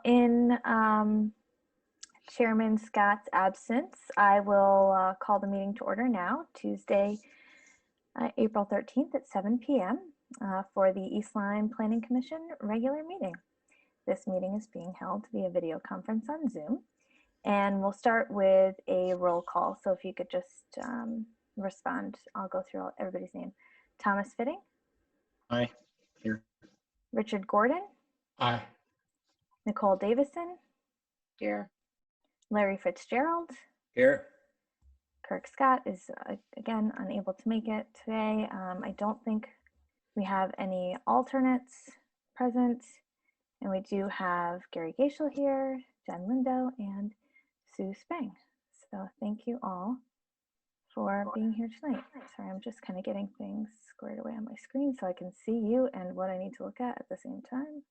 in Chairman Scott's absence, I will call the meeting to order now, Tuesday, April 13th at 7 p.m. For the East Lyme Planning Commission regular meeting. This meeting is being held via video conference on Zoom, and we'll start with a roll call. So if you could just respond, I'll go through everybody's name. Thomas Fitting. Aye. Here. Richard Gordon. Aye. Nicole Davison. Here. Larry Fitzgerald. Here. Kirk Scott is again unable to make it today. I don't think we have any alternates present, and we do have Gary Gaishel here, Jen Lindo, and Sue Spang. So thank you all for being here tonight. Sorry, I'm just kind of getting things squared away on my screen so I can see you and what I need to look at the same time.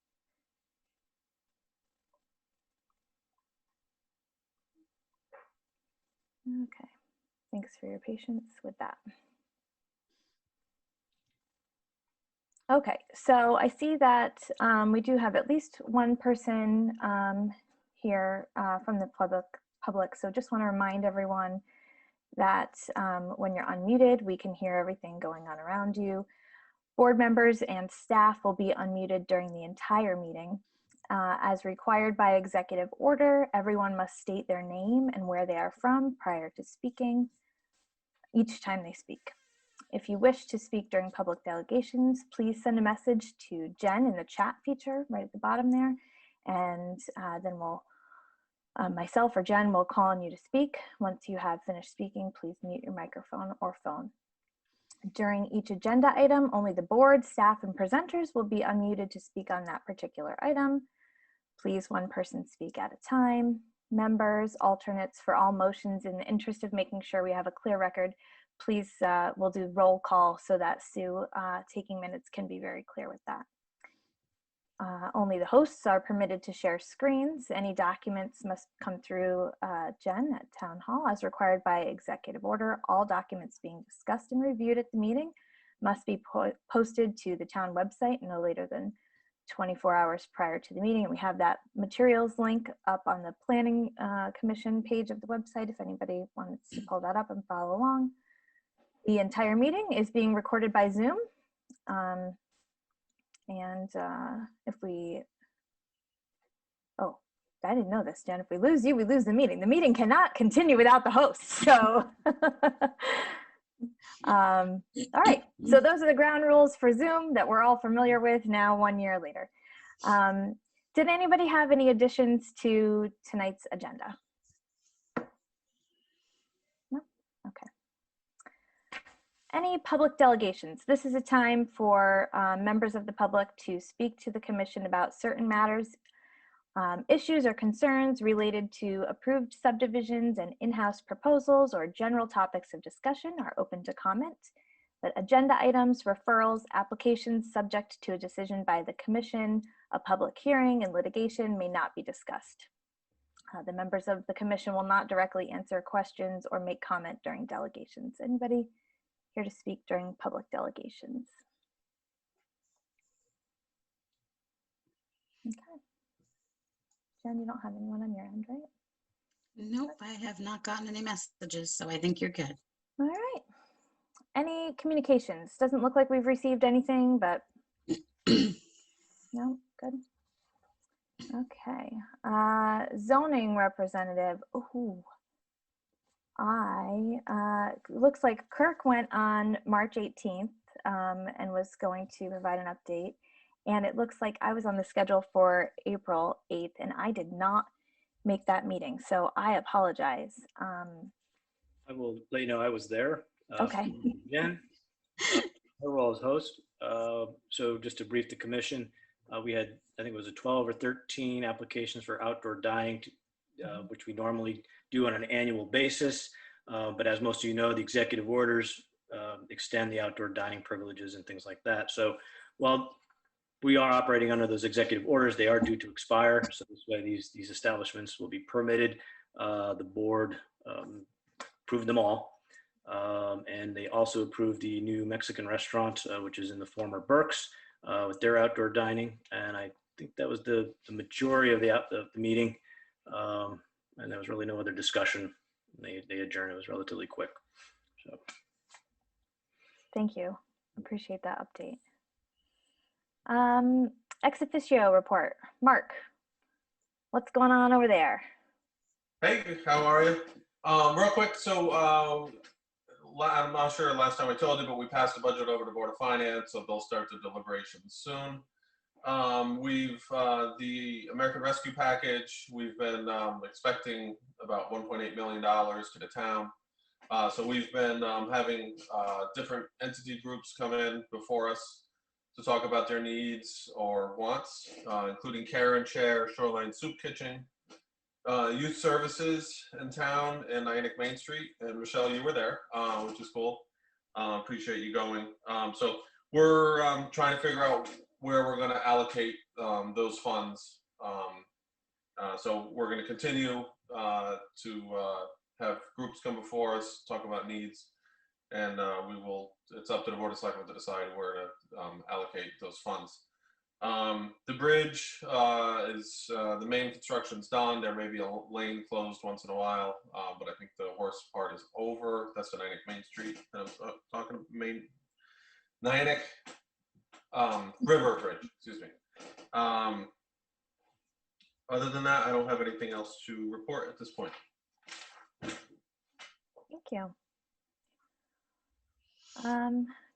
Okay, thanks for your patience with that. Okay, so I see that we do have at least one person here from the public. So just want to remind everyone that when you're unmuted, we can hear everything going on around you. Board members and staff will be unmuted during the entire meeting. As required by executive order, everyone must state their name and where they are from prior to speaking each time they speak. If you wish to speak during public delegations, please send a message to Jen in the chat feature right at the bottom there, and then myself or Jen will call on you to speak. Once you have finished speaking, please mute your microphone or phone. During each agenda item, only the board, staff, and presenters will be unmuted to speak on that particular item. Please one person speak at a time. Members, alternates for all motions, in the interest of making sure we have a clear record, please, we'll do roll call so that Sue taking minutes can be very clear with that. Only the hosts are permitted to share screens. Any documents must come through Jen at Town Hall as required by executive order. All documents being discussed and reviewed at the meeting must be posted to the town website no later than 24 hours prior to the meeting. And we have that materials link up on the Planning Commission page of the website if anybody wants to pull that up and follow along. The entire meeting is being recorded by Zoom. If we, oh, I didn't know this, Jen. If we lose you, we lose the meeting. The meeting cannot continue without the host. So, all right. So those are the ground rules for Zoom that we're all familiar with now 1 year later. Did anybody have any additions to tonight's agenda? No? Okay. Any public delegations? This is a time for members of the public to speak to the commission about certain matters, issues or concerns related to approved subdivisions and in-house proposals or general topics of discussion are open to comment. But agenda items, referrals, applications subject to a decision by the commission, a public hearing, and litigation may not be discussed. The members of the commission will not directly answer questions or make comment during delegations. Anybody here to speak during public delegations? Okay. Jen, you don't have anyone on your end, right? Nope, I have not gotten any messages, so I think you're good. All right. Any communications? Doesn't look like we've received anything, but no, good. Okay. Zoning representative. Ooh. Looks like Kirk went on March 18th and was going to provide an update. And it looks like I was on the schedule for April 8th and I did not make that meeting. So I apologize. I will let you know I was there. Okay. Jen, her role as host. So just to brief the commission, we had, I think it was a 12 or 13 applications for outdoor dining, which we normally do on an annual basis. But as most of you know, the executive orders extend the outdoor dining privileges and things like that. So while we are operating under those executive orders, they are due to expire. So this way these establishments will be permitted. The board approved them all. And they also approved the new Mexican restaurant, which is in the former Burke's, with their outdoor dining. And I think that was the majority of the meeting. And there was really no other discussion. They adjourned. It was relatively quick. So. Thank you. Appreciate that update. Ex officio report. Mark, what's going on over there? Hey, how are you? Real quick, so I'm not sure last time I told you, but we passed the budget over to Board of Finance, so they'll start the deliberations soon. The American Rescue Package, we've been expecting about $1.8 million to the town. So we've been having different entity groups come in before us to talk about their needs or wants, including Care and Share, Shoreline Soup Kitchen, youth services in town and Niantic Main Street. And Michelle, you were there, which is cool. Appreciate you going. So we're trying to figure out where we're going to allocate those funds. So we're going to continue to have groups come before us, talk about needs, and it's up to the Board of Selectmen to decide where to allocate those funds. The bridge is the main construction's done. There may be a lane closed once in a while, but I think the worst part is over. That's the Niantic Main Street. I was talking Niantic River Bridge, excuse me. Other than that, I don't have anything else to report at this point. Thank you.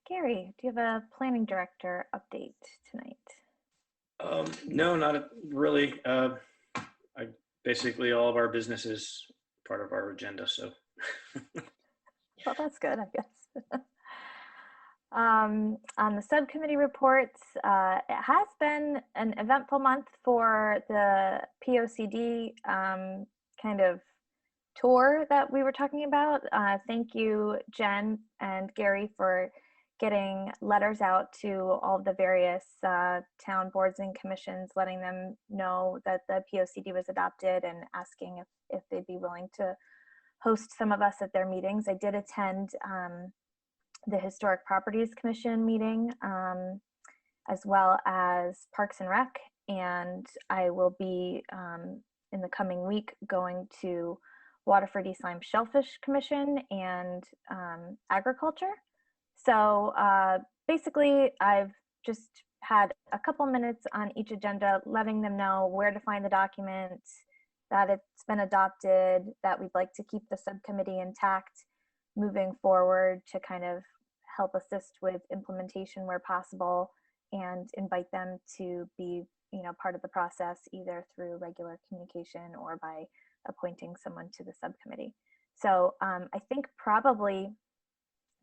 Gary, do you have a planning director update tonight? No, not really. Basically, all of our business is part of our agenda. So. Well, that's good, I guess. On the subcommittee reports, it has been an eventful month for the POCD kind of tour that we were talking about. Thank you, Jen and Gary, for getting letters out to all the various town boards and commissions, letting them know that the POCD was adopted and asking if they'd be willing to host some of us at their meetings. I did attend the Historic Properties Commission meeting, as well as Parks and Rec, and I will be in the coming week going to Waterford East Lyme Shellfish Commission and agriculture. So basically, I've just had a couple minutes on each agenda, letting them know where to find the document, that it's been adopted, that we'd like to keep the subcommittee intact moving forward to kind of help assist with implementation where possible, and invite them to be, part of the process either through regular communication or by appointing someone to the subcommittee. So I think probably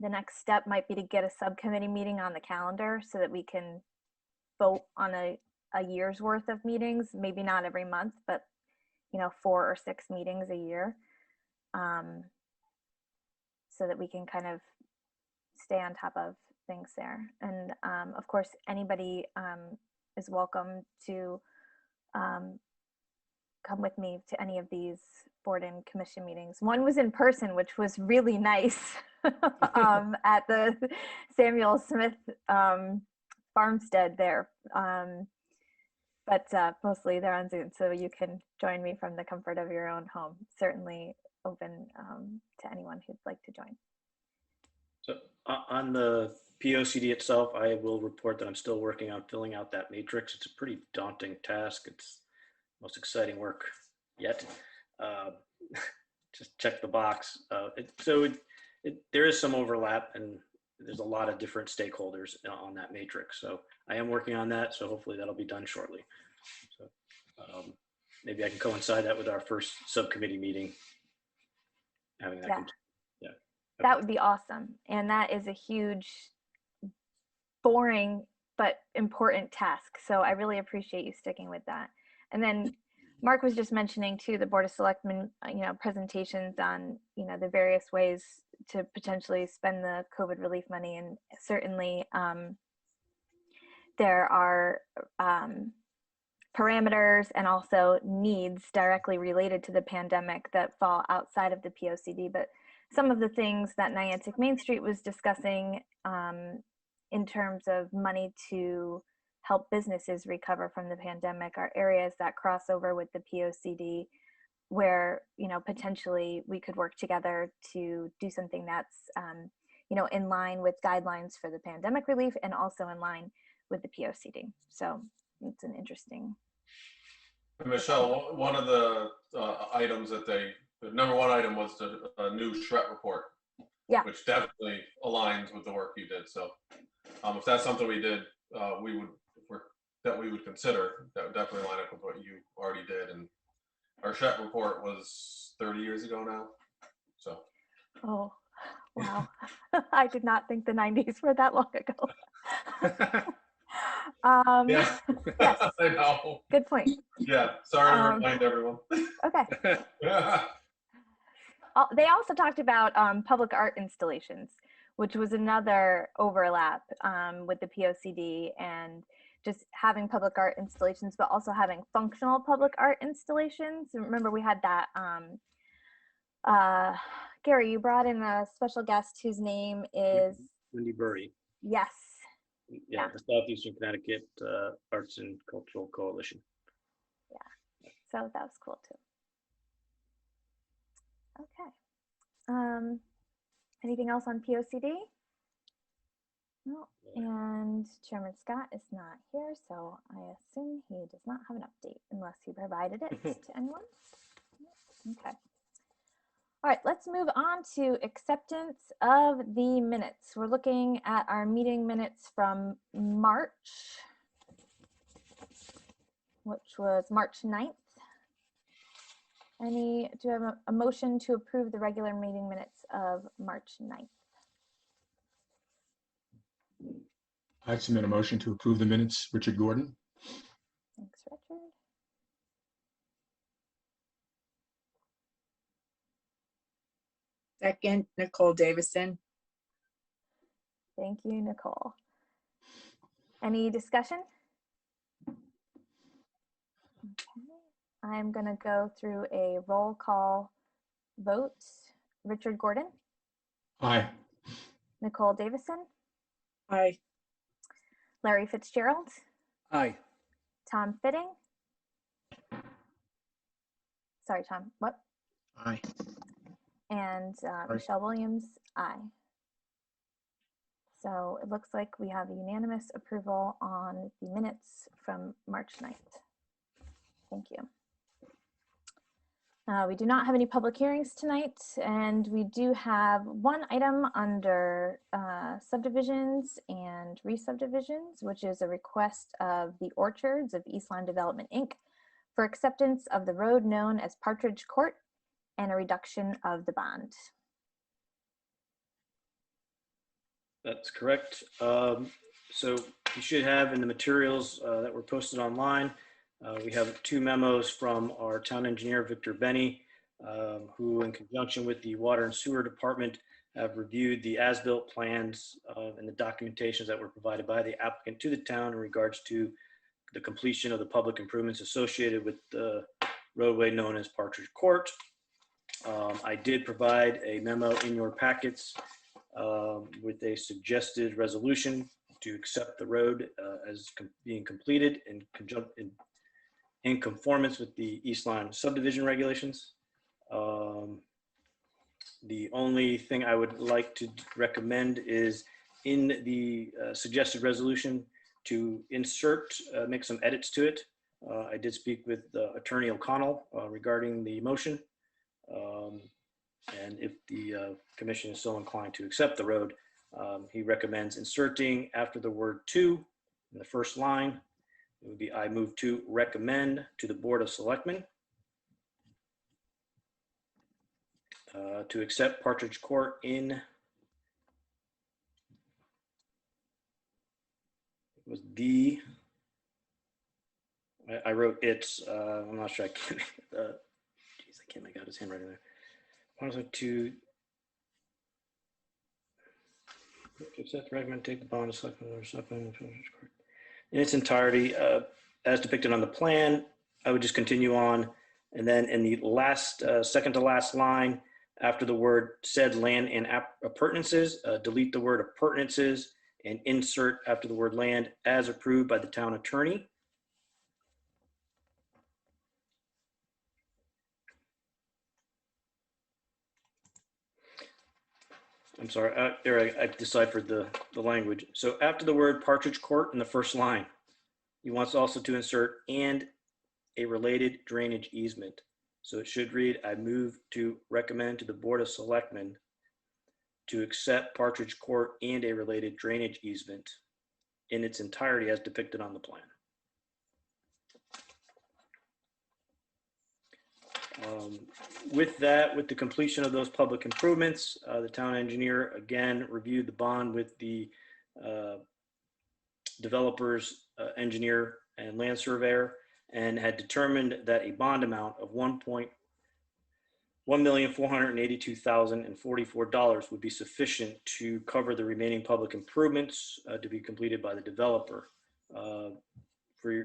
the next step might be to get a subcommittee meeting on the calendar so that we can vote on a year's worth of meetings, maybe not every month, but 4 or 6 meetings a year, so that we can kind of stay on top of things there. And of course, anybody is welcome to come with me to any of these board and commission meetings. One was in person, which was really nice, at the Samuel Smith farmstead there. But mostly they're on Zoom, so you can join me from the comfort of your own home. Certainly open to anyone who'd like to join. So on the POCD itself, I will report that I'm still working on filling out that matrix. It's a pretty daunting task. It's the most exciting work yet. Just check the box. There is some overlap, and there's a lot of different stakeholders on that matrix. So I am working on that. So hopefully that'll be done shortly. So maybe I can coincide that with our first subcommittee meeting. Having that. Yeah. That would be awesome. And that is a huge, boring, but important task. So I really appreciate you sticking with that. And then Mark was just mentioning too, the Board of Selectmen, presentations on, the various ways to potentially spend the COVID relief money. And certainly there are parameters and also needs directly related to the pandemic that fall outside of the POCD. But some of the things that Niantic Main Street was discussing in terms of money to help businesses recover from the pandemic are areas that cross over with the POCD, where, you know, potentially we could work together to do something that's, you know, in line with guidelines for the pandemic relief and also in line with the POCD. So it's an interesting. And Michelle, one of the items that the number one item was the new SHREP report. Yeah. Which definitely aligns with the work you did. So if that's something we did, we would consider, that would definitely line up with what you already did. And our SHREP report was 30 years ago now. So. Oh, wow. I did not think the 90s were that long ago. Yeah, Yes. I know. Good point. Yeah, sorry to remind everyone. Okay. They also talked about public art installations, which was another overlap with the POCD, and just having public art installations, but also having functional public art installations. Remember, we had that. Gary, you brought in a special guest whose name is Wendy Burry. Yes. Yeah, the Southeastern Connecticut Arts and Cultural Coalition. Yeah, so that was cool too. Okay. Anything else on POCD? No. And Chairman Scott is not here, so I assume he does not have an update unless he provided it to anyone. Okay. All right, let's move on to acceptance of the minutes. We're looking at our meeting minutes from March, which was March 9th. Do you have a motion to approve the regular meeting minutes of March 9th? I submit a motion to approve the minutes. Richard Gordon. Thanks, Richard. Second, Nicole Davison. Thank you, Nicole. Any discussion? Okay. I'm going to go through a roll call vote. Richard Gordon, Aye. Nicole Davison, Aye. Larry Fitzgerald, Aye. Tom Fitting. Sorry, Tom, what? Aye. And Michelle Williams, aye. So it looks like we have unanimous approval on the minutes from March 9th. Thank you. We do not have any public hearings tonight, and we do have one item under subdivisions and re-subdivisions, which is a request of the Orchards of East Lyme Development, Inc. for acceptance of the road known as Partridge Court and a reduction of the bond. That's correct. So you should have in the materials that were posted online, we have two memos from our town engineer, Victor Benny, who in conjunction with the Water and Sewer Department have reviewed the as-built plans and the documentations that were provided by the applicant to the town in regards to the completion of the public improvements associated with the roadway known as Partridge Court. I did provide a memo in your packets with a suggested resolution to accept the road as being completed in conformance with the East Lyme subdivision regulations. The only thing I would like to recommend is in the suggested resolution to insert, make some edits to it. I did speak with Attorney O'Connell regarding the motion. And if the commission is so inclined to accept the road, he recommends inserting after the word "to" in the first line. It would be, I move to recommend to the Board of Selectmen to accept Partridge Court in, it was the, I wrote it's, I'm not sure I can't, geez, I can't make out his handwriting there. To accept, recommend, take the bond of selectmen or selectmen in its entirety as depicted on the plan. I would just continue on, and then in the last second to last line, after the word said land and appurtenances, delete the word appurtenances and insert after the word land as approved by the town attorney. I'm sorry, there I deciphered the language. So after the word Partridge Court in the first line, he wants also to insert and a related drainage easement. So it should read, I move to recommend to the Board of Selectmen to accept Partridge Court and a related drainage easement in its entirety as depicted on the plan. With that, with the completion of those public improvements, the town engineer again reviewed the bond with the developer's engineer and land surveyor, and had determined that a bond amount of $1,482,044 would be sufficient to cover the remaining public improvements to be completed by the developer. For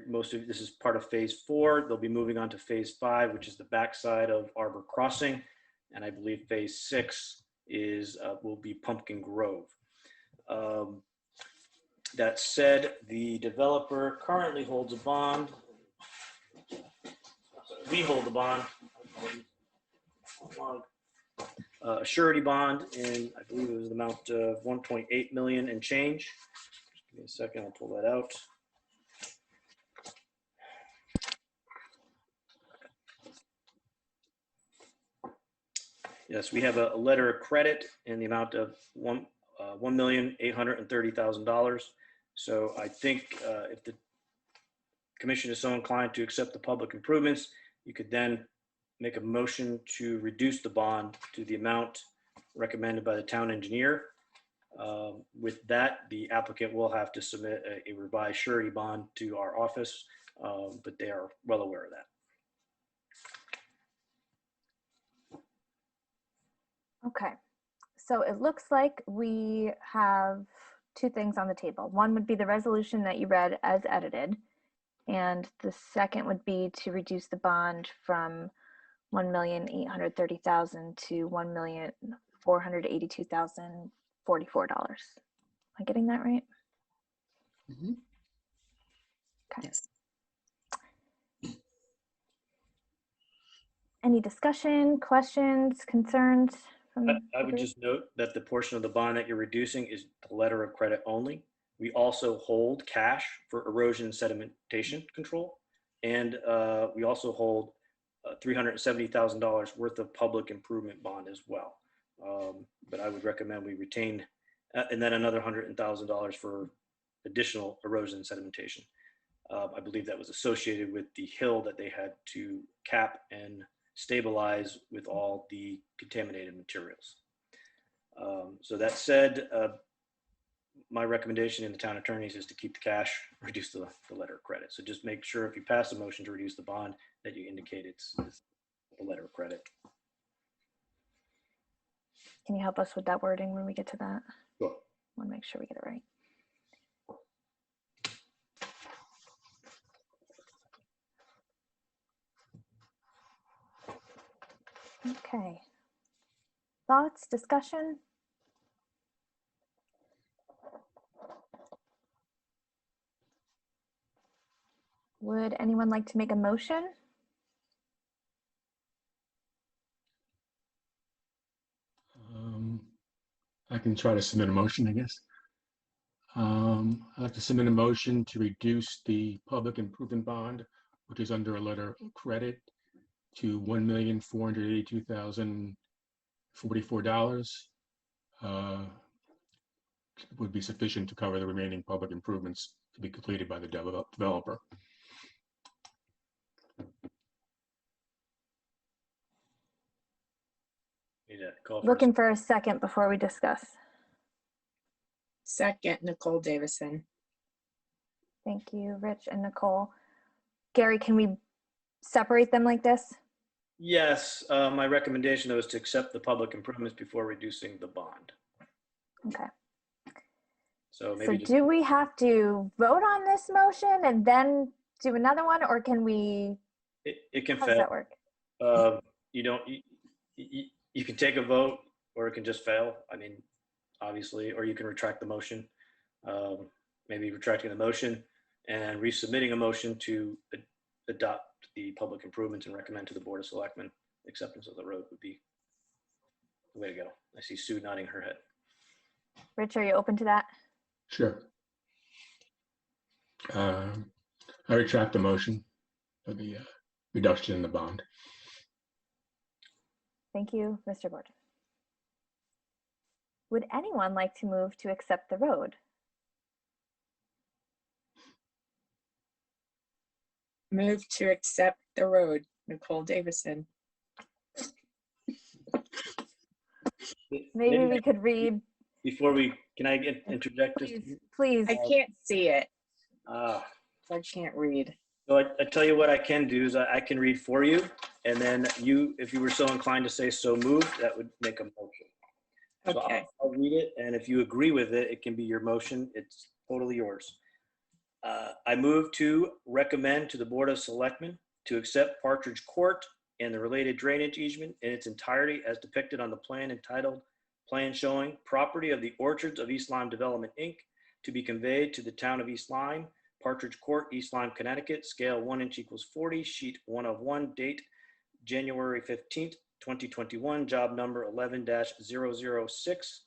most of this is part of phase 4. They'll be moving on to phase 5, which is the backside of Arbor Crossing, and I believe phase 6 is will be Pumpkin Grove. That said, the developer currently holds a bond. We hold the bond, a surety bond, and I believe it was the amount of 1.8 million and change. Just give me a second, I'll pull that out. Yes, we have a letter of credit in the amount of $1,830,000. So I think if the commission is so inclined to accept the public improvements, you could then make a motion to reduce the bond to the amount recommended by the town engineer. With that, the applicant will have to submit a revised surety bond to our office, but they are well aware of that. Okay, so it looks like we have two things on the table. One would be the resolution that you read as edited, and the second would be to reduce the bond from $1,830,000 to $1,482,044. Am I getting that right? Mhm. Okay. Yes. Any discussion, questions, concerns? I would just note that the portion of the bond that you're reducing is the letter of credit only. We also hold cash for erosion and sedimentation control. And we also hold $370,000 worth of public improvement bond as well. But I would recommend we retain, and then another $100,000 for additional erosion and sedimentation. I believe that was associated with the hill that they had to cap and stabilize with all the contaminated materials. So that said, my recommendation in the town attorneys is to keep the cash, reduce the letter of credit. So just make sure if you pass a motion to reduce the bond that you indicate it's the letter of credit. Can you help us with that wording when we get to that? Sure. I want to make sure we get it right. Okay. Thoughts, discussion? Would anyone like to make a motion? I can try to submit a motion, I guess. I'd like to submit a motion to reduce the public improvement bond, which is under a letter of credit, to $1,482,044. Would be sufficient to cover the remaining public improvements to be completed by the developer. Need a call for Looking for a second before we discuss. Second, Nicole Davison. Thank you, Rich and Nicole. Gary, can we separate them like this? Yes, my recommendation though is to accept the public improvements before reducing the bond. Okay. So So maybe just, do we have to vote on this motion and then do another one, or can we, it can how does that fail. work? You don't, you can take a vote or it can just fail. I mean, obviously, or you can retract the motion. maybe retracting the motion and resubmitting a motion to adopt the public improvements and recommend to the Board of Selectmen acceptance of the road would be the way to go. I see Sue nodding her head. Rich, are you open to that? Sure. I retract the motion for the reduction in the bond. Thank you, Mr. Gordon. Would anyone like to move to accept the road? Move to accept the road, Nicole Davison. Maybe we could read, Before we, can I interject just? please. I can't see it. Ah. I can't read. So I tell you what I can do is I can read for you, and then you, if you were so inclined to say so moved, that would make a motion. So Okay. I'll read it, and if you agree with it, it can be your motion. It's totally yours. I move to recommend to the Board of Selectmen to accept Partridge Court and the related drainage easement in its entirety as depicted on the plan entitled Plan Showing Property of the Orchards of East Lyme Development, Inc., to be conveyed to the town of East Lyme, Partridge Court, East Lyme, Connecticut, scale 1 inch equals 40, sheet 1 of 1, date January 15th, 2021, job number 11-006.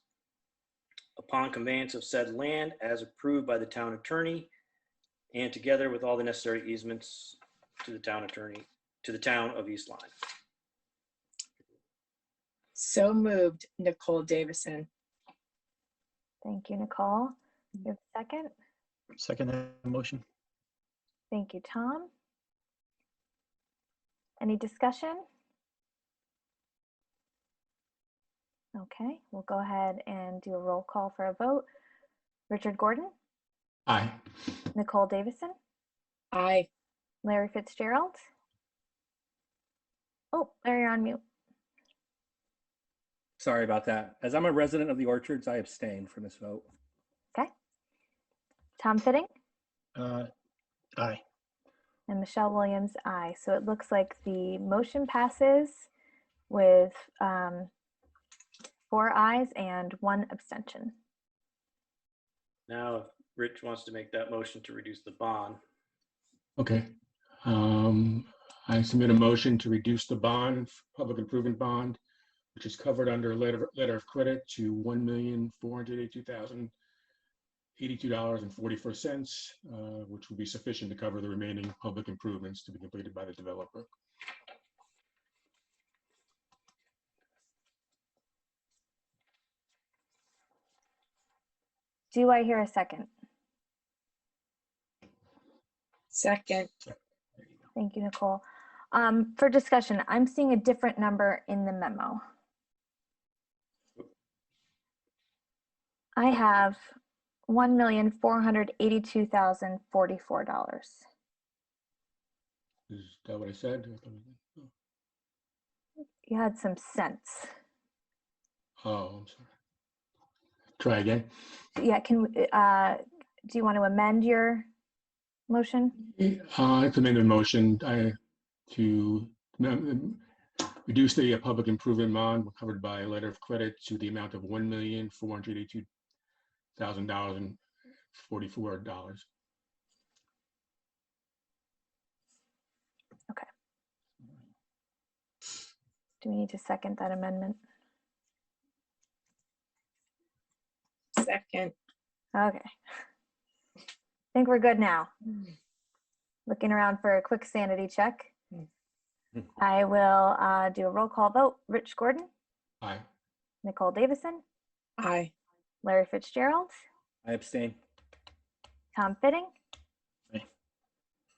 Upon conveyance of said land as approved by the town attorney, and together with all the necessary easements to the town attorney, to the town of East Lyme. So moved, Nicole Davison. Thank you, Nicole. You have a second? Second that motion. Thank you, Tom. Any discussion? Okay, we'll go ahead and do a roll call for a vote. Richard Gordon, Aye. Nicole Davison, Aye. Larry Fitzgerald. Oh, Larry, you're on mute. Sorry about that. As I'm a resident of the Orchards, I abstain from this vote. Okay. Tom Fitting Aye. and Michelle Williams, aye. So it looks like the motion passes with 4 ayes and 1 abstention. Now, if Rich wants to make that motion to reduce the bond. Okay. I submit a motion to reduce the bond, public improvement bond, which is covered under a letter of credit to $1,482.44, which will be sufficient to cover the remaining public improvements to be completed by the developer. Do I hear a second? Second. Thank you, Nicole. For discussion, I'm seeing a different number in the memo. I have $1,482,044. Is that what I said? You had some cents. Oh, I'm sorry. Try again. Yeah, do you want to amend your motion? I amend the motion to reduce the public improvement bond covered by a letter of credit to the amount of $1,482,044. Okay. Do we need to second that amendment? Second. Okay. I think we're good now. Looking around for a quick sanity check. I will do a roll call vote. Rich Gordon, Aye. Nicole Davison, Aye. Larry Fitzgerald, I abstain. Tom Fitting, Aye.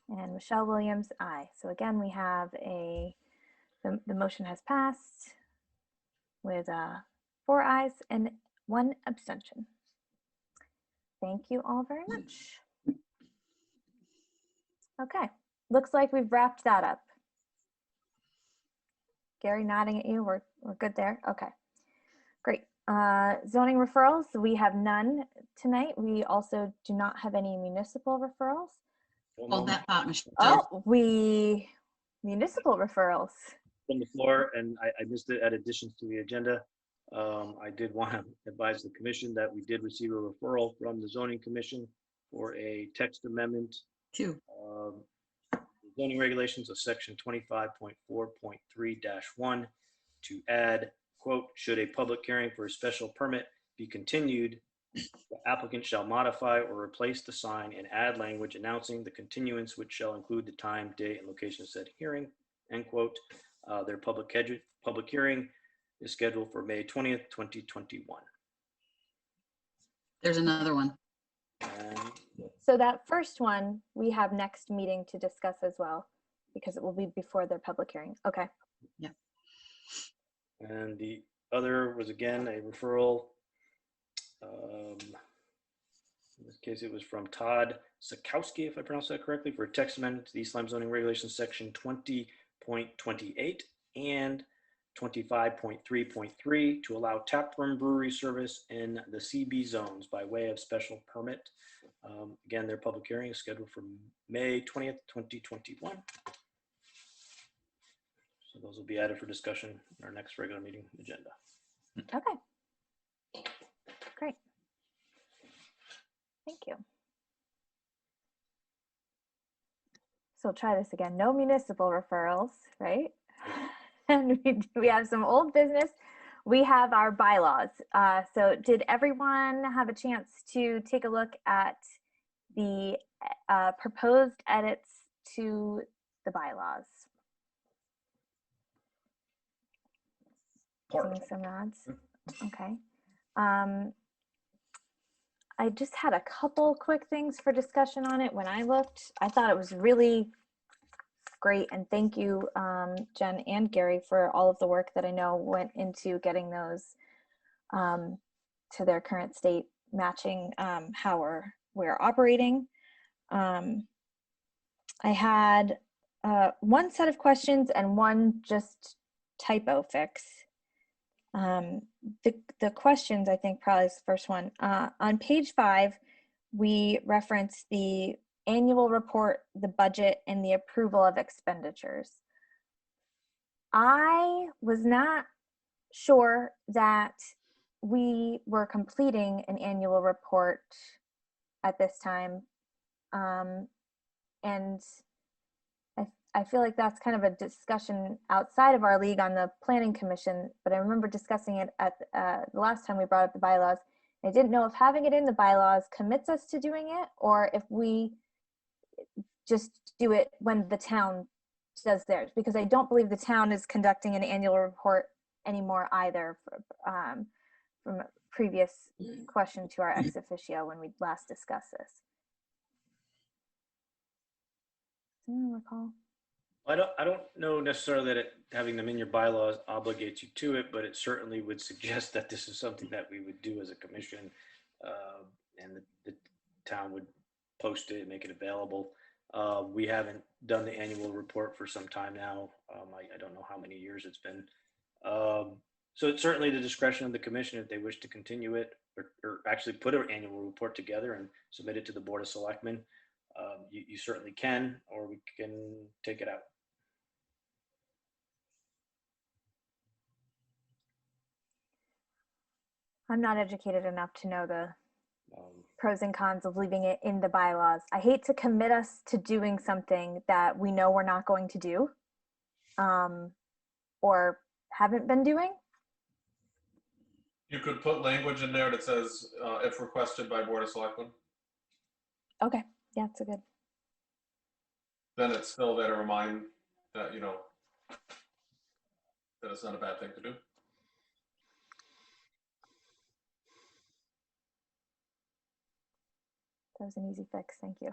and Michelle Williams, aye. So again, we have the motion has passed with 4 ayes and 1 abstention. Thank you all very much. Okay, looks like we've wrapped that up. Gary nodding at you, we're good there. Okay, great. Zoning referrals, we have none tonight. We also do not have any municipal referrals. Hold that thought, Michelle. Oh, municipal referrals. From the floor, and I missed it at additions to the agenda. I did want to advise the commission that we did receive a referral from the zoning commission for a text amendment Two. zoning regulations of section 25.4.3-1 to add, quote, should a public hearing for a special permit be continued, the applicant shall modify or replace the sign and add language announcing the continuance, which shall include the time, date, and location of said hearing, end quote. Their public hearing is scheduled for May 20th, 2021. There's another one. And So that first one, we have next meeting to discuss as well, because it will be before their public hearing. Okay. And the other was again a referral. In this case, it was from Todd Sikowski, if I pronounced that correctly, for a text amendment to the East Lyme zoning regulations section 20.28 and 25.3.3 to allow taproom brewery service in the CB zones by way of special permit. Again, their public hearing is scheduled for May 20th, 2021. So those will be added for discussion in our next regular meeting agenda. Okay. Great. Thank you. So we'll try this again. No municipal referrals, right? And we have some old business. We have our bylaws. So did everyone have a chance to take a look at the proposed edits to the bylaws? Seeing some nods. Okay. I just had a couple quick things for discussion on it. When I looked, I thought it was really great. And thank you, Jen and Gary, for all of the work that I know went into getting those to their current state, matching how we're operating. I had one set of questions and one just typo fix. The questions, I think probably is the first one. On page 5, we reference the annual report, the budget, and the approval of expenditures. I was not sure that we were completing an annual report at this time. And I feel like that's kind of a discussion outside of our league on the planning commission, but I remember discussing it at the last time we brought up the bylaws. I didn't know if having it in the bylaws commits us to doing it, or if we just do it when the town does theirs, because I don't believe the town is conducting an annual report anymore either, from a previous question to our ex officio when we last discussed this. Does anyone recall? I don't know necessarily that having them in your bylaws obligates you to it, but it certainly would suggest that this is something that we would do as a commission, and the town would post it and make it available. We haven't done the annual report for some time now. I don't know how many years it's been. So it's certainly the discretion of the commission if they wish to continue it, or actually put an annual report together and submit it to the Board of Selectmen. You certainly can, or we can take it out. I'm not educated enough to know the pros and cons of leaving it in the bylaws. I hate to commit us to doing something that we know we're not going to do, or haven't been doing. You could put language in there that says, if requested by Board of Selectmen, Okay, yeah, it's a good. then it's still there to remind that, you know, that it's not a bad thing to do. That was an easy fix, thank you.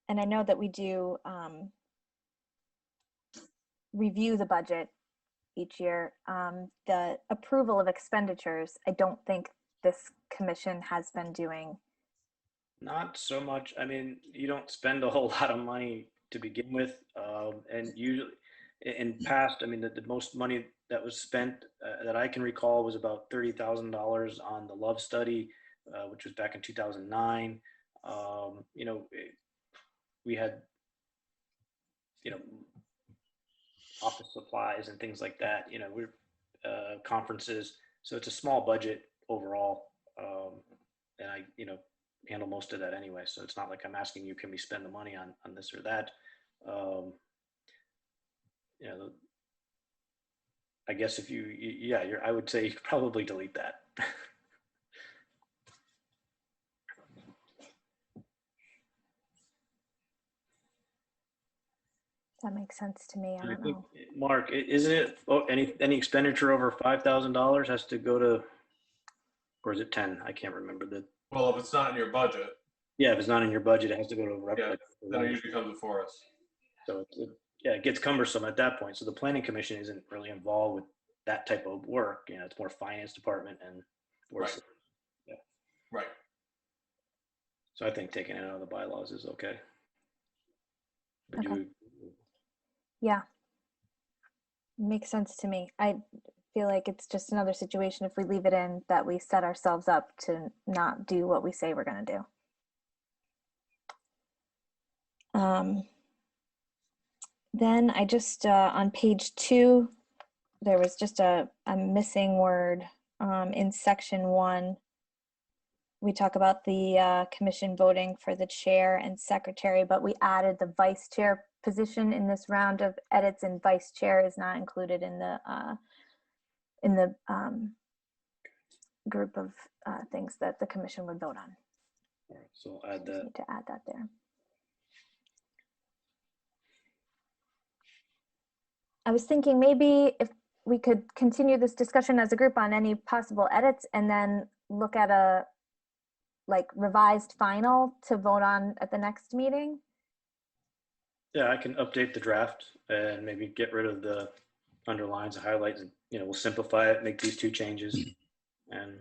And I know that we do review the budget each year. The approval of expenditures, I don't think this commission has been doing. Not so much. I mean, you don't spend a whole lot of money to begin with. And usually in past, I mean, the most money that was spent that I can recall was about $30,000 on the Love study, which was back in 2009. We had, office supplies and things like that. You know, we're conferences, so it's a small budget overall, and I, handle most of that anyway. So it's not like I'm asking you, can we spend the money on this or that? You know, I guess if yeah, I would say you could probably delete that. That makes sense to me. I I don't think, know. Mark, isn't it, any expenditure over $5,000 has to go to, or is it 10? I can't remember Well, if it's not in your budget, yeah, if it's not in your budget, it has to go to yeah, then it usually comes before us. So yeah, it gets cumbersome at that point. So the planning commission isn't really involved with that type of work. You know, it's more finance department and Right. Yeah. Right. So I think taking it out of the bylaws is okay. But Okay. Yeah. Makes sense to me. I feel like it's just another situation if we leave it in that we set ourselves up to not do what we say we're going to do. Then I just, on page 2, there was just a missing word in section 1. We talk about the commission voting for the chair and secretary, but we added the vice chair position in this round of edits, and vice chair is not included in the group of things that the commission would vote on. All right, so I'll add Just that. need to add that there. I was thinking maybe if we could continue this discussion as a group on any possible edits and then look at a revised final to vote on at the next meeting. Yeah, I can update the draft and maybe get rid of the underlines, the highlights, and we'll simplify it, make these 2 changes, and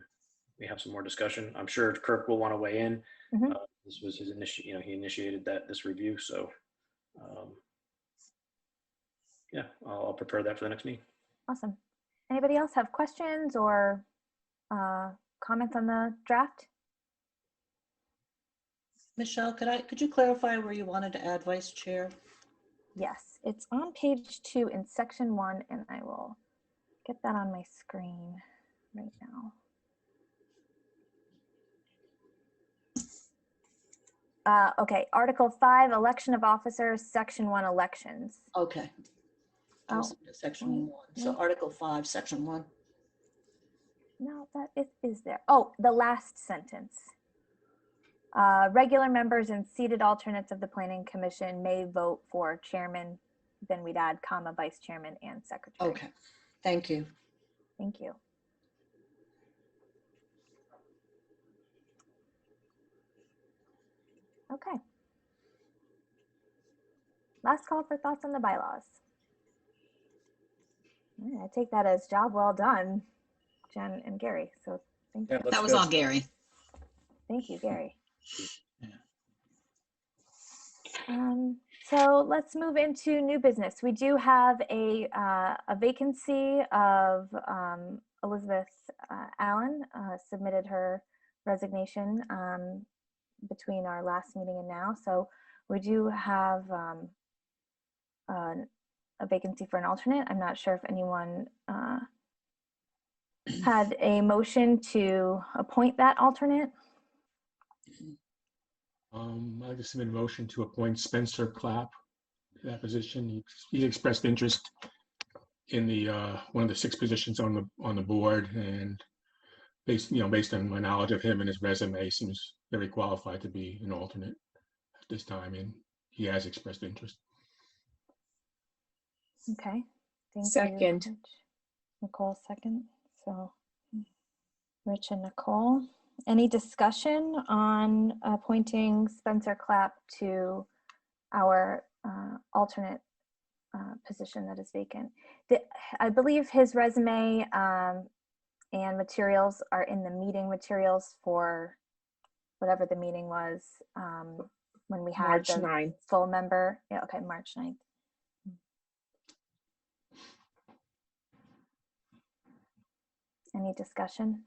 we have some more discussion. I'm sure Kirk will want to weigh in. Mhm. This was his he initiated this review, so yeah, I'll prepare that for the next meeting. Awesome. Anybody else have questions or comments on the draft? Michelle, could you clarify where you wanted to add vice chair? Yes, it's on page 2 in section 1, and I will get that on my screen right now. Okay, Article 5, election of officers, section 1, elections. Okay. I was Oh, looking at section 1. So wait. Article 5, section 1. No, that is there. Oh, the last sentence. Regular members and seated alternates of the planning commission may vote for chairman, then we'd add comma, vice chairman and secretary. Okay, thank you. Thank you. Okay. Last call for thoughts on the bylaws. All right, I take that as job well done, Jen and Gary. So thank you. Yeah, That was all Gary. Thank you, Gary. Yeah. So let's move into new business. We do have a vacancy of Elizabeth Allen submitted her resignation between our last meeting and now. So we do have a vacancy for an alternate. I'm not sure if anyone had a motion to appoint that alternate. I'd like to submit a motion to appoint Spencer Clapp to that position. He expressed interest in the one of the 6 positions on the board, and based on my knowledge of him and his resume, seems very qualified to be an alternate at this time, and he has expressed interest. Okay. Thank Second. you, Rich. Nicole, second. So Rich and Nicole. Any discussion on appointing Spencer Clapp to our alternate position that is vacant? I believe his resume and materials are in the meeting materials for whatever the meeting was when we had March the 9th. full member. Yeah, okay, March 9th. Any discussion?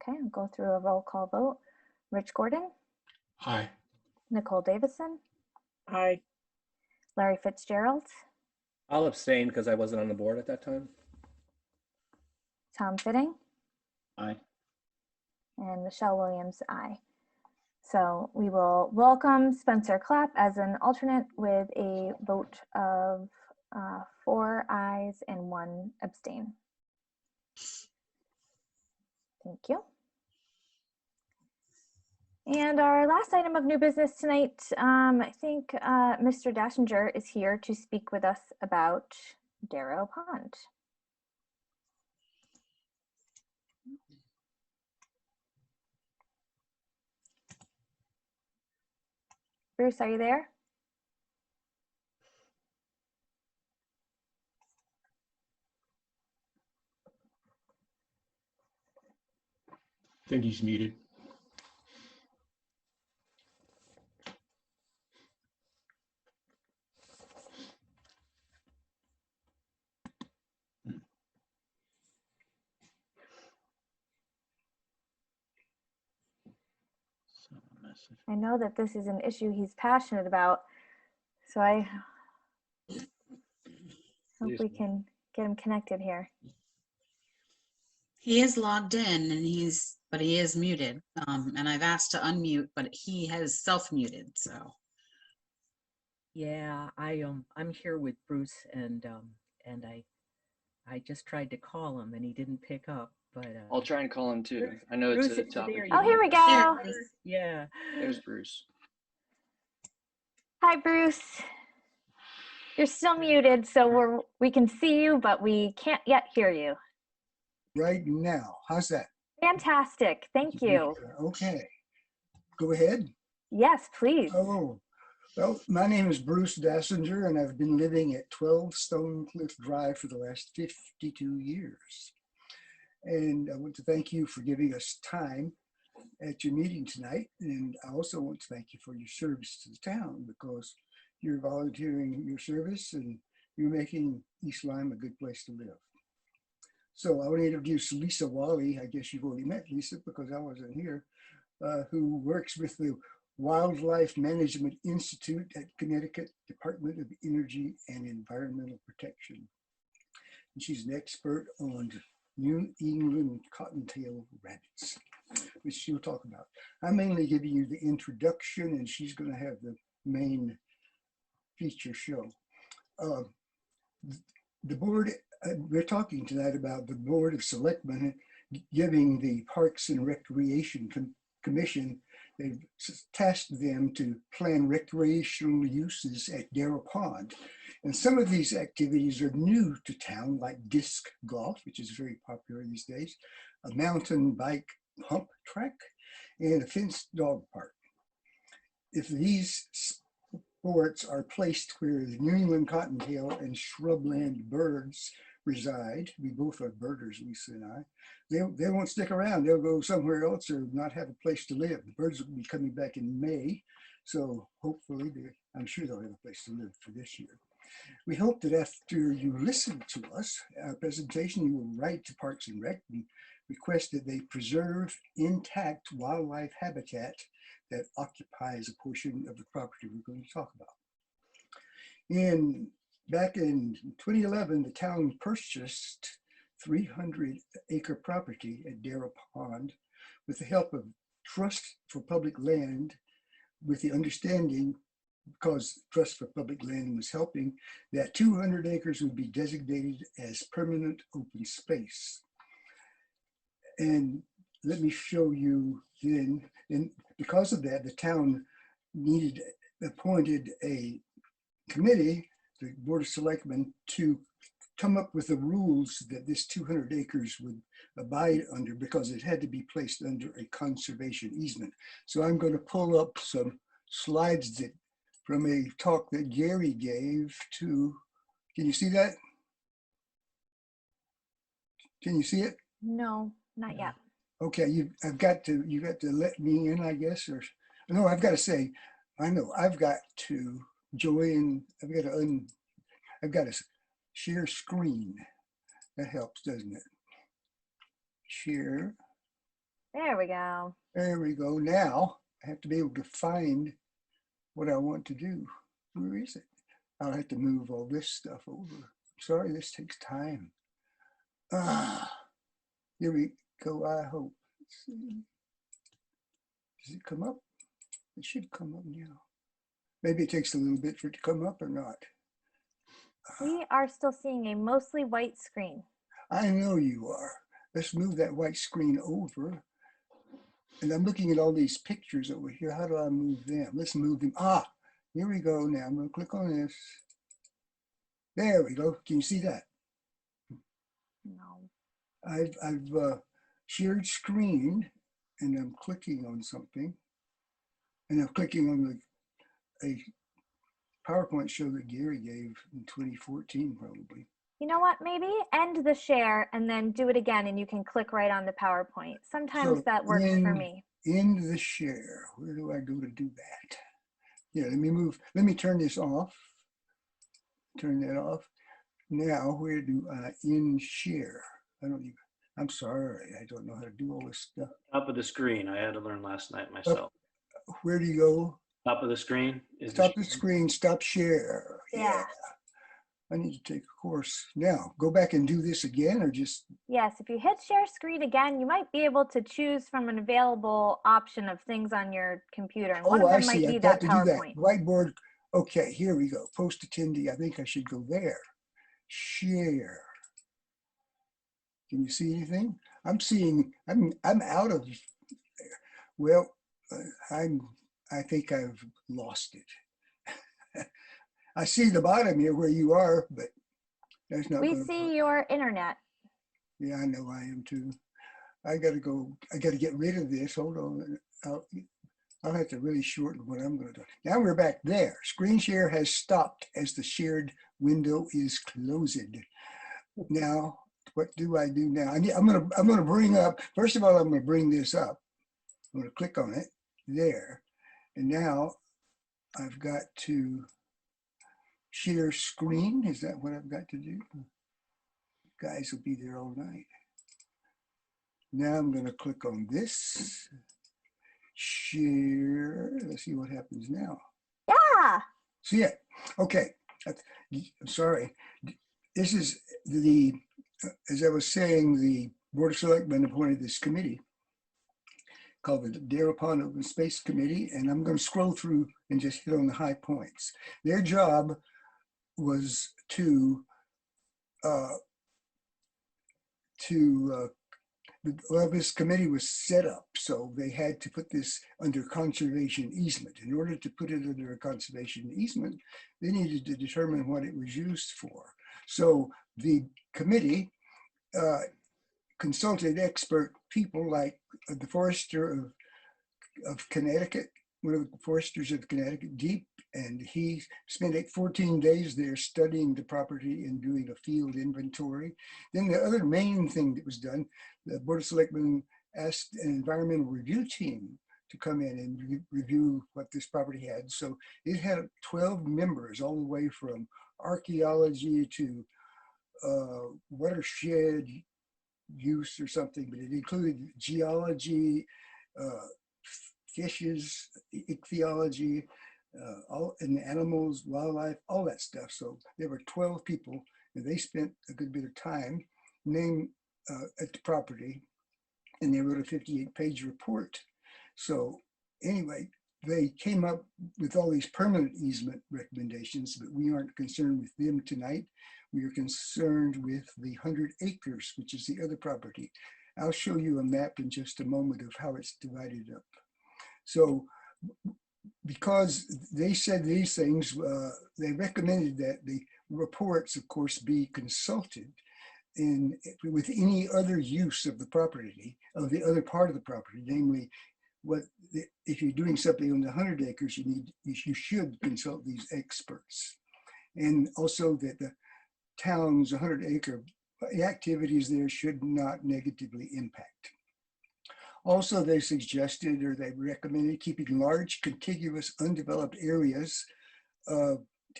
Okay, I'll go through a roll call vote. Rich Gordon, Aye. Nicole Davison, Aye. Larry Fitzgerald, I'll abstain because I wasn't on the board at that time. Tom Fitting, Aye. and Michelle Williams, aye. So we will welcome Spencer Clapp as an alternate with a vote of 4 ayes and 1 abstain. Thank you. And our last item of new business tonight, I think Mr. Dashinger is here to speak with us about Darrow Pond. Bruce, are you there? I think he's muted. Send a message. I know that this is an issue he's passionate about, so I hope we can get him connected here. He is logged in and but he is muted. And I've asked to unmute, but he has self-muted, so. Yeah, I'm here with Bruce and I just tried to call him and he didn't pick up, but I'll try and call him too. Bruce- I know it's Bruce, a it's there, topic. you Oh, here we There go. it is. yeah. There's Bruce. Hi, Bruce. You're still muted, so we can see you, but we can't yet hear you. Right now. How's that? Fantastic. Thank you. Okay. Go ahead. Yes, please. Oh, well, my name is Bruce Dassinger, and I've been living at 12 Stonecliff Drive for the last 52 years. And I want to thank you for giving us time at your meeting tonight. And I also want to thank you for your service to the town, because you're volunteering your service and you're making East Lyme a good place to live. So I want to introduce Lisa Wally. I guess you've already met Lisa because I wasn't here, who works with the Wildlife Management Institute at Connecticut Department of Energy and Environmental Protection. And she's an expert on New England cottontail rabbits, which she'll talk about. I'm mainly giving you the introduction, and she's going to have the main feature show. The board, we're talking tonight about the Board of Selectmen giving the Parks and Recreation Commission, they've tasked them to plan recreational uses at Darrow Pond. And some of these activities are new to town, like disc golf, which is very popular these days, a mountain bike hump track, and a fenced dog park. If these sports are placed where the New England cottontail and shrubland birds reside, we both are birders, Lisa and I, they won't stick around. They'll go somewhere else or not have a place to live. The birds will be coming back in May, so hopefully I'm sure they'll have a place to live for this year. We hope that after you listen to us, our presentation, you will write to Parks and Rec and request that they preserve intact wildlife habitat that occupies a portion of the property we're going to talk about. Back in 2011, the town purchased 300-acre property at Darrow Pond with the help of Trust for Public Land, with the understanding, because Trust for Public Land was helping, that 200 acres would be designated as permanent open space. And let me show you then, and because of that, the town appointed a committee, the Board of Selectmen, to come up with the rules that this 200 acres would abide under, because it had to be placed under a conservation easement. So I'm going to pull up some slides from a talk that Gary gave to, can you see that? Can you see it? No, not yet. Okay, you got to let me in, I guess, or no, I've got to say, I know I've got to join, I've got to share screen. That helps, doesn't it? Share. There we go. There we go. Now I have to be able to find what I want to do. Where is it? I'll have to move all this stuff over. Sorry, this takes time. Here we go, I hope. Let's see. Does it come up? It should come up now. Maybe it takes a little bit for it to come up or not. We are still seeing a mostly white screen. I know you are. Let's move that white screen over. And I'm looking at all these pictures over here. How do I move them? Let's move them. Here we go. Now I'm going to click on this. There we go. Can you see that? No. I've shared screen, and I'm clicking on something. And I'm clicking on a PowerPoint show that Gary gave in 2014, probably. You know what? Maybe end the share and then do it again, and you can click right on the PowerPoint. Sometimes So that works for me. In the share, where do I go to do that? Yeah, let me turn this off. Turn that off. Now, where do I in share? I'm sorry, I don't know how to do all this stuff. Top of the screen. I had to learn last night myself. Where do you go? Top of the screen is Stop the screen, stop share. Yeah. I need to take a course. Now, go back and do this again or just? Yes, if you hit share screen again, you might be able to choose from an available option of things on your computer. And one of them might be I've got that to do that. PowerPoint. Whiteboard. Okay, here we go. Post attendee. I think I should go there. Share. Can you see anything? I'm out of, well, I think I've lost it. I see the bottom here where you are, but that's not. We see your internet. Yeah, I know I am too. I got to get rid of this. Hold on. I'll have to really shorten what I'm going to do. Now we're back there. Screen share has stopped as the shared window is closed. Now, what do I do now? I'm going to bring up, first of all, I'm going to bring this up. I'm going to click on it there. And now I've got to share screen. Is that what I've got to do? Guys will be there all night. Now I'm going to click on this. Share. Let's see what happens now. Yeah. See it? Okay. I'm sorry. This is the, as I was saying, the Board of Selectmen appointed this committee called the Dare Upon Open Space Committee, and I'm going to scroll through and just hit on the high points. Their job was this committee was set up, so they had to put this under conservation easement. In order to put it under a conservation easement, they needed to determine what it was used for. So the committee consulted expert people like the forester of Connecticut, one of the foresters of Connecticut, Deep, and he spent 14 days there studying the property and doing a field inventory. Then the other main thing that was done, the Board of Selectmen asked an environmental review team to come in and review what this property had. So it had 12 members all the way from archaeology to watershed use or something, but it included geology, fishes, ichthyology, all and animals, wildlife, all that stuff. So there were 12 people, and they spent a good bit of time at the property, and they wrote a 58-page report. So anyway, they came up with all these permanent easement recommendations, but we aren't concerned with them tonight. We are concerned with the 100 acres, which is the other property. I'll show you a map in just a moment of how it's divided up. So because they said these things, they recommended that the reports, of course, be consulted with any other use of the property, of the other part of the property, namely, if you're doing something on the 100 acres, you should consult these experts. And also that the town's 100-acre activities there should not negatively impact. Also, they suggested or they recommended keeping large contiguous undeveloped areas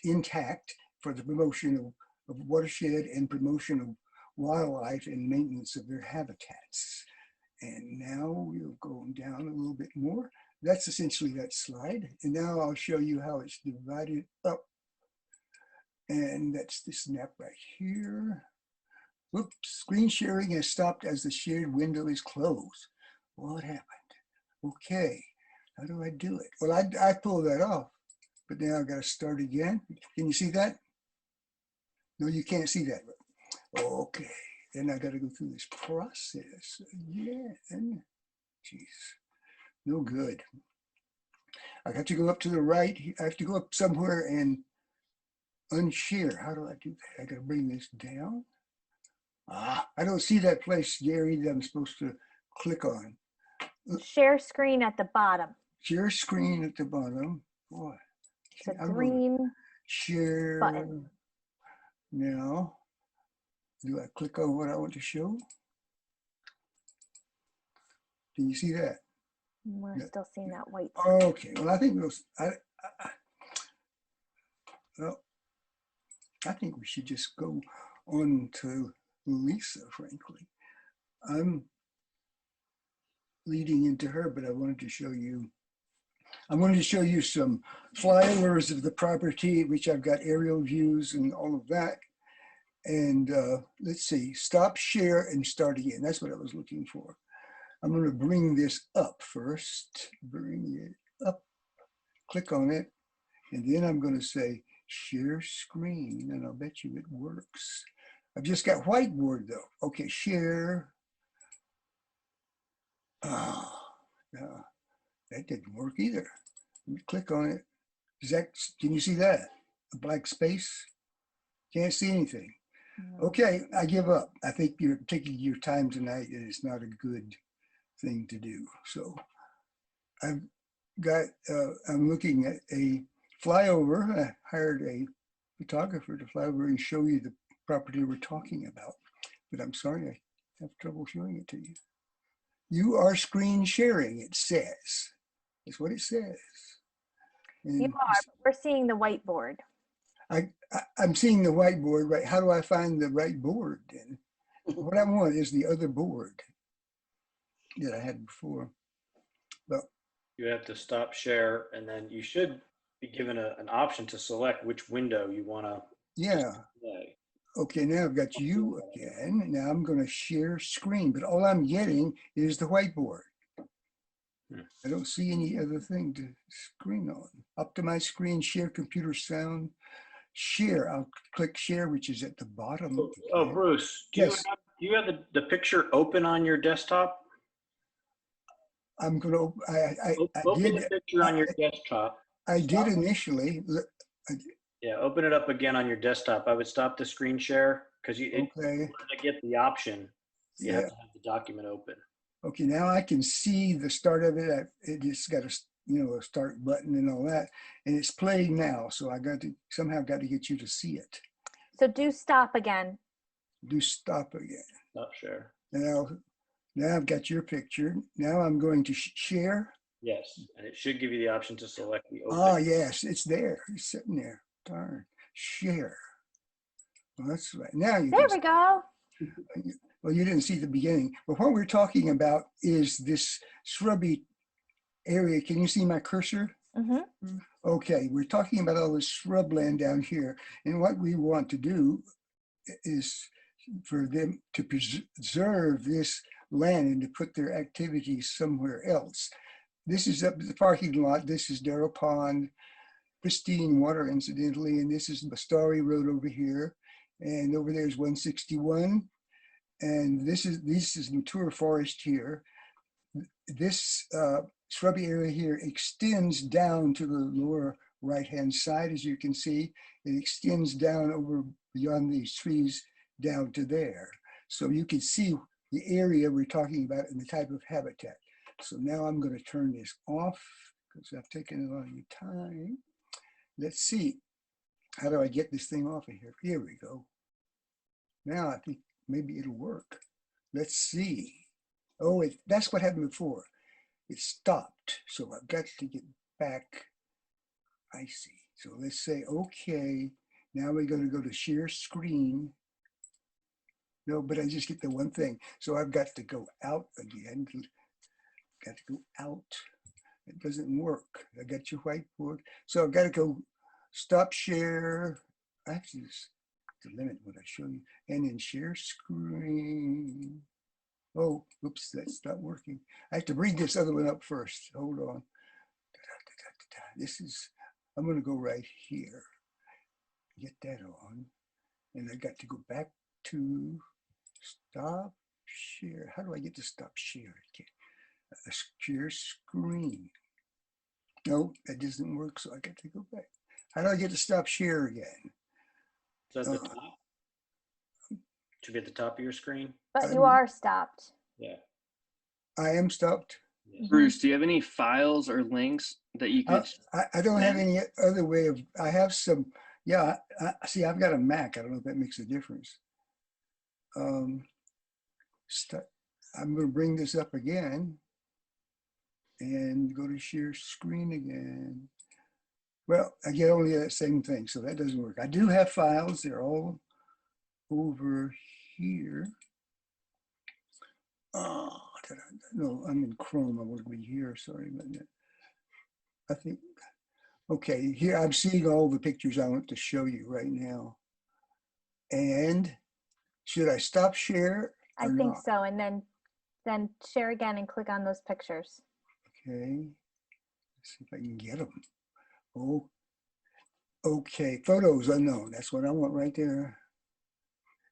intact for the promotion of watershed and promotion of wildlife and maintenance of their habitats. And now we'll go down a little bit more. That's essentially that slide. And now I'll show you how it's divided up. And that's the snap right here. Whoops, screen sharing has stopped as the shared window is closed. What happened? Okay, how do I do it? Well, I pulled that off, but now I got to start again. Can you see that? No, you can't see that. Okay, then I got to go through this process again. Jeez, no good. I have to go up to the right. I have to go up somewhere and unshare. How do I do that? I got to bring this down. I don't see that place, Gary, that I'm supposed to click on. Share screen at the bottom. Share screen at the bottom. Boy, It's a I'm gonna green share button. now. Do I click on what I want to show? Can you see that? We're Yeah. still seeing that white. Okay, well, I think well, I think we should just go on to Lisa, frankly. I'm leading into her, but I wanted to show you some flyovers of the property, which I've got aerial views and all of that. And let's see, stop share and start again. That's what I was looking for. I'm going to bring this up first, bring it up, click on it, and then I'm going to say share screen, and I'll bet you it works. I've just got whiteboard though. Okay, share. No, that didn't work either. Let me click on it. Can you see that? A black space? Can't see anything. Okay, I give up. I think you're taking your time tonight and it's not a good thing to do. So I've got, I'm looking at a flyover. I hired a photographer to fly over and show you the property we're talking about. But I'm sorry, I have trouble showing it to you. You are screen sharing, it says. That's what it says. And You are, but we're seeing the whiteboard. I'm seeing the whiteboard, right? How do I find the right board then? What I want is the other board that I had before. But You have to stop share, and then you should be given an option to select which window you want to yeah. display. Okay, now I've got you again. Now I'm going to share screen, but all I'm getting is the whiteboard. I don't see any other thing to screen on. Optimize screen, share computer sound, share. I'll click share, which is at the bottom. Oh, Bruce, do you have the picture open on your desktop? I'm going to, I open did. the picture on your desktop. I did initially. Yeah, open it up again on your desktop. I would stop the screen share because in order to get the option, you have to have the document open. Okay, now I can see the start of it. It just got a start button and all that, and it's playing now. So I got to somehow got to get you to see it. So do stop again. Do stop again. Stop share. Now I've got your picture. Now I'm going to share. Yes, and it should give you the option to select the open. Ah, yes, it's there. It's sitting there. Darn. Share. Well, that's right. Now you there we go. Well, you didn't see the beginning. But what we're talking about is this shrubby area. Can you see my cursor? Mm-hmm. Okay, we're talking about all this shrubland down here. And what we want to do is for them to preserve this land and to put their activities somewhere else. This is up the parking lot. This is Darrow Pond, pristine water incidentally. And this is Bastari Road over here. And over there is 161. And this is mature forest here. This shrubby area here extends down to the lower right-hand side, as you can see. It extends down over beyond these trees down to there. So you can see the area we're talking about and the type of habitat. So now I'm going to turn this off because I've taken a lot of your time. Let's see. How do I get this thing off of here? Here we go. Now I think maybe it'll work. Let's see. Oh, that's what happened before. It stopped. So I've got to get back. I see. So let's say, okay, now we're going to go to share screen. No, but I just get the one thing. So I've got to go out again. Got to go out. It doesn't work. I got your whiteboard. So I've got to go stop share. actually just to limit what I show you. And then share screen. Oh, oops, that's not working. I have to bring this other one up first. Hold on. This is, I'm going to go right here. Get that on. And I got to go back to stop share. How do I get to stop share? Share screen. No, that doesn't work. So I got to go back. How do I get to stop share again? Is that the top? Should be at the top of your screen. But you are stopped. Yeah. I am stopped. Bruce, do you have any files or links that you could? I don't have any other way of, I have some, yeah, see, I've got a Mac. I don't know if that makes a difference. I'm going to bring this up again and go to share screen again. Well, I get only that same thing, so that doesn't work. I do have files. They're all over here. Oh, no, I'm in Chrome. I want to be here. Sorry about that. I think, okay, here I'm seeing all the pictures I want to show you right now. And should I stop share? I think so. And then share again and click on those pictures. Okay. Let's see if I can get them. Oh, okay. Photos unknown. That's what I want right there.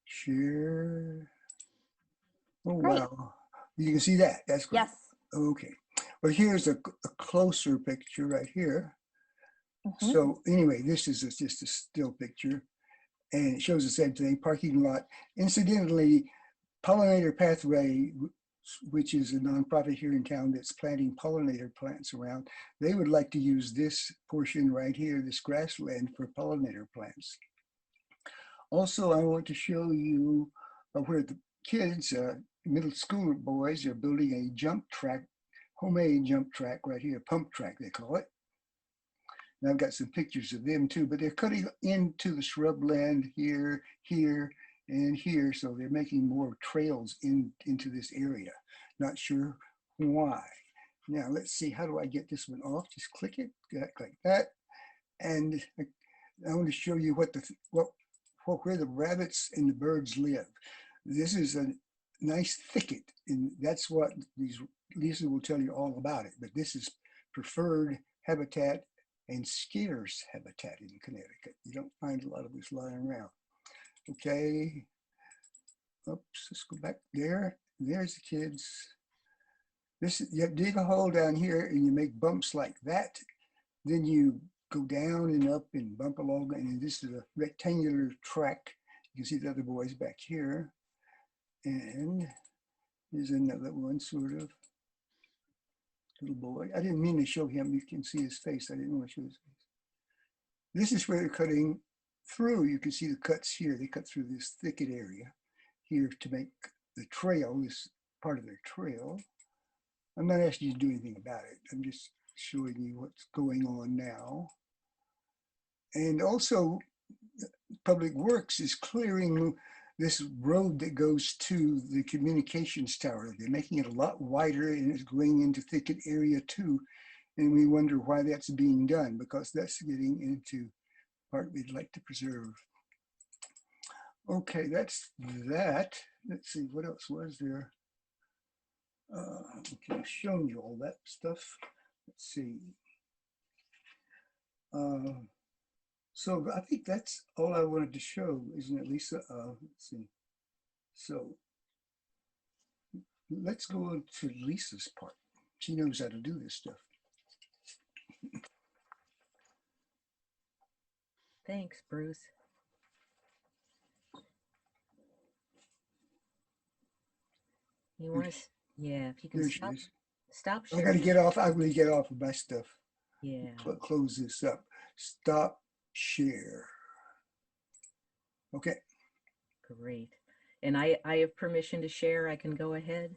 Share. Oh, Great. wow. You can see that. That's great. Yes. Okay. Well, here's a closer picture right here. Mhm. So anyway, this is just a still picture. And it shows the same thing, parking lot. Incidentally, Pollinator Pathway, which is a nonprofit here in town that's planting pollinator plants around, they would like to use this portion right here, this grassland, for pollinator plants. Also, I want to show you where the kids, middle school boys, are building a jump track, homemade jump track right here, pump track they call it. And I've got some pictures of them too, but they're cutting into the shrubland here, here, and here. So they're making more trails into this area. Not sure why. Now let's see, how do I get this one off? Just click it, like that. And I want to show you where the rabbits and the birds live. This is a nice thicket, and that's what Lisa will tell you all about it. But this is preferred habitat and scarce habitat in Connecticut. You don't find a lot of this lying around. Okay. Oops, let's go back there. There's the kids. This, you dig a hole down here and you make bumps like that. Then you go down and up and bump along. And this is a rectangular track. You can see the other boys back here. And here's another one, sort of. Little boy. I didn't mean to show him. You can see his face. I didn't want to show his face. This is where they're cutting through. You can see the cuts here. They cut through this thicket area here to make the trail, this part of their trail. I'm not asking you to do anything about it. I'm just showing you what's going on now. And also, Public Works is clearing this road that goes to the communications tower. They're making it a lot wider and it's going into thicket area too. And we wonder why that's being done, because that's getting into part we'd like to preserve. Okay, that's that. Let's see, what else was there? Okay, I've shown you all that stuff. Let's see. So I think that's all I wanted to show, isn't it, Lisa? Let's see. So let's go on to Lisa's part. She knows how to do this stuff. Thanks, Bruce. You want to, yeah, if you can There she stop, is. stop I got to sharing. get off. I'm going to get off of my stuff. Yeah, Close this up. Stop share. Okay. great. And I have permission to share. I can go ahead.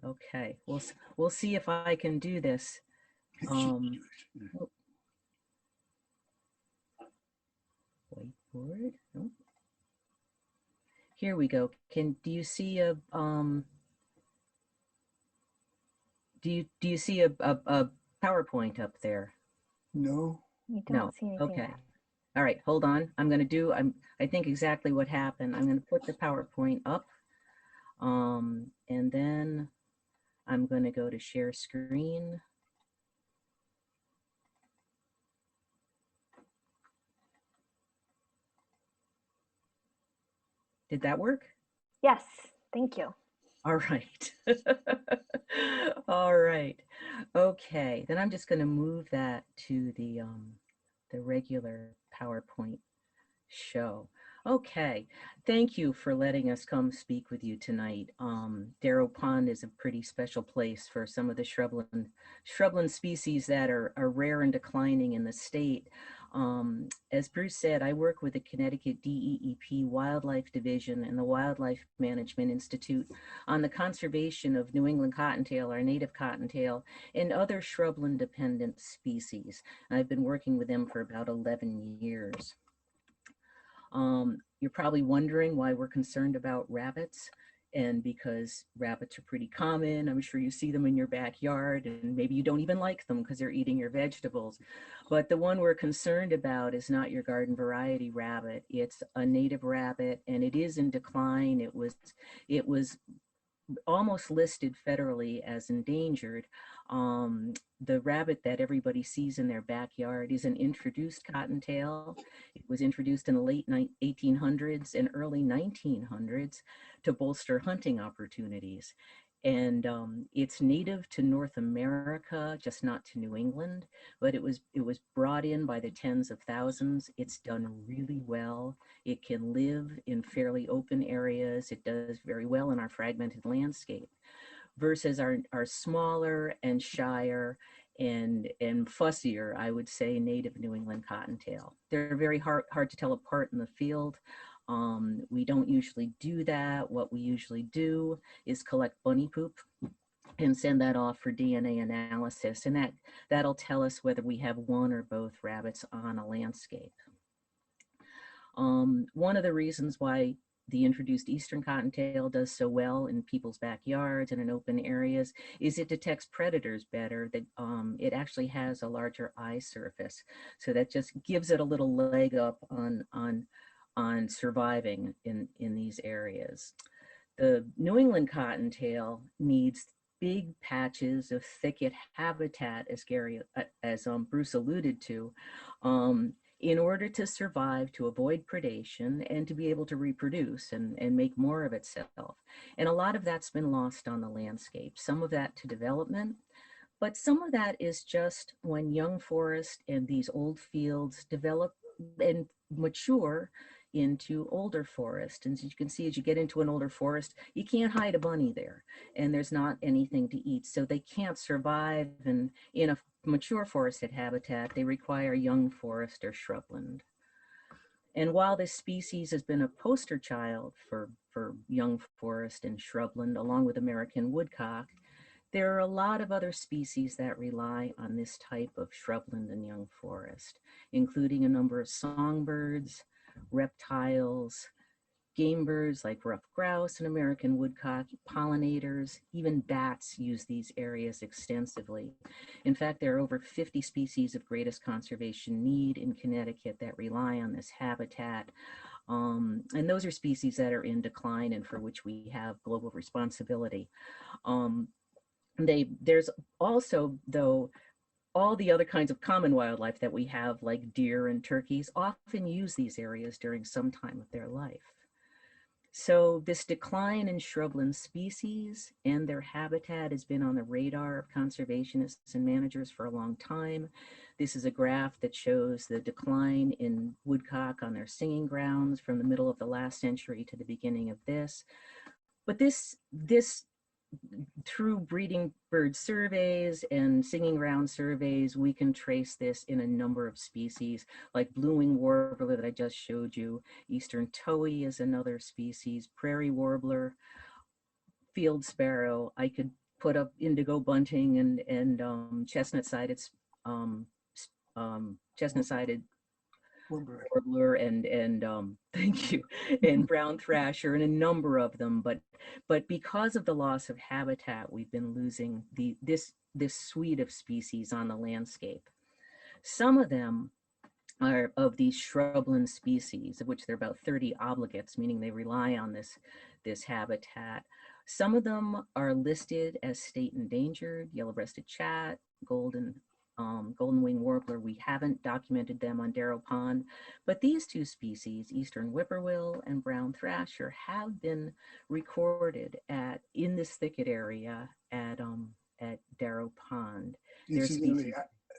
Okay, we'll see if I can do this. Oh. Whiteboard. Oh. Here we go. Do you see a do you see a PowerPoint up there? No. You don't No. see anything Okay. yet. All right, hold on. I think exactly what happened. I'm going to put the PowerPoint up. And then I'm going to go to share screen. Did that work? Yes, thank you. All right. All right. Okay, then I'm just going to move that to the regular PowerPoint show. Okay, thank you for letting us come speak with you tonight. Darrow Pond is a pretty special place for some of the shrubland species that are rare and declining in the state. As Bruce said, I work with the Connecticut DEEP Wildlife Division and the Wildlife Management Institute on the conservation of New England cottontail, our native cottontail, and other shrubland-dependent species. I've been working with them for about 11 years. You're probably wondering why we're concerned about rabbits, and because rabbits are pretty common. I'm sure you see them in your backyard, and maybe you don't even like them because they're eating your vegetables. But the one we're concerned about is not your garden variety rabbit. It's a native rabbit, and it is in decline. It was almost listed federally as endangered. The rabbit that everybody sees in their backyard is an introduced cottontail. It was introduced in the late 1800s and early 1900s to bolster hunting opportunities. And it's native to North America, just not to New England, but it was brought in by the tens of thousands. It's done really well. It can live in fairly open areas. It does very well in our fragmented landscape versus our smaller and shyer and fussier, I would say, native New England cottontail. They're very hard to tell apart in the field. We don't usually do that. What we usually do is collect bunny poop and send that off for DNA analysis. And that'll tell us whether we have one or both rabbits on a landscape. One of the reasons why the introduced eastern cottontail does so well in people's backyards and in open areas is it detects predators better. That it actually has a larger eye surface, so that just gives it a little leg up on surviving in these areas. The New England cottontail needs big patches of thicket habitat, as Bruce alluded to, in order to survive, to avoid predation, and to be able to reproduce and make more of itself. And a lot of that's been lost on the landscape, some of that to development, but some of that is just when young forest and these old fields develop and mature into older forest. And as you can see, as you get into an older forest, you can't hide a bunny there, and there's not anything to eat. So they can't survive in a mature forested habitat. They require young forest or shrubland. And while this species has been a poster child for young forest and shrubland, along with American woodcock, there are a lot of other species that rely on this type of shrubland and young forest, including a number of songbirds, reptiles, game birds like ruffed grouse and American woodcock, pollinators, even bats use these areas extensively. In fact, there are over 50 species of greatest conservation need in Connecticut that rely on this habitat. And those are species that are in decline and for which we have global responsibility. There's also, though, all the other kinds of common wildlife that we have, like deer and turkeys, often use these areas during some time of their life. So this decline in shrubland species and their habitat has been on the radar of conservationists and managers for a long time. This is a graph that shows the decline in woodcock on their singing grounds from the middle of the last century to the beginning of this. But this through breeding bird surveys and singing ground surveys, we can trace this in a number of species, like blue-winged warbler that I just showed you. Eastern towhee is another species, prairie warbler, field sparrow. I could put up indigo bunting and chestnut-sided warbler and thank you, and brown thrasher, and a number of them. But because of the loss of habitat, we've been losing this suite of species on the landscape. Some of them are of these shrubland species, of which there are about 30 obligates, meaning they rely on this habitat. Some of them are listed as state endangered: yellow-breasted chat, golden wing warbler. We haven't documented them on Darrow Pond, but these two species, eastern whippoorwill and brown thrasher, have been recorded in this thicket area at Darrow Pond. They're Incidentally,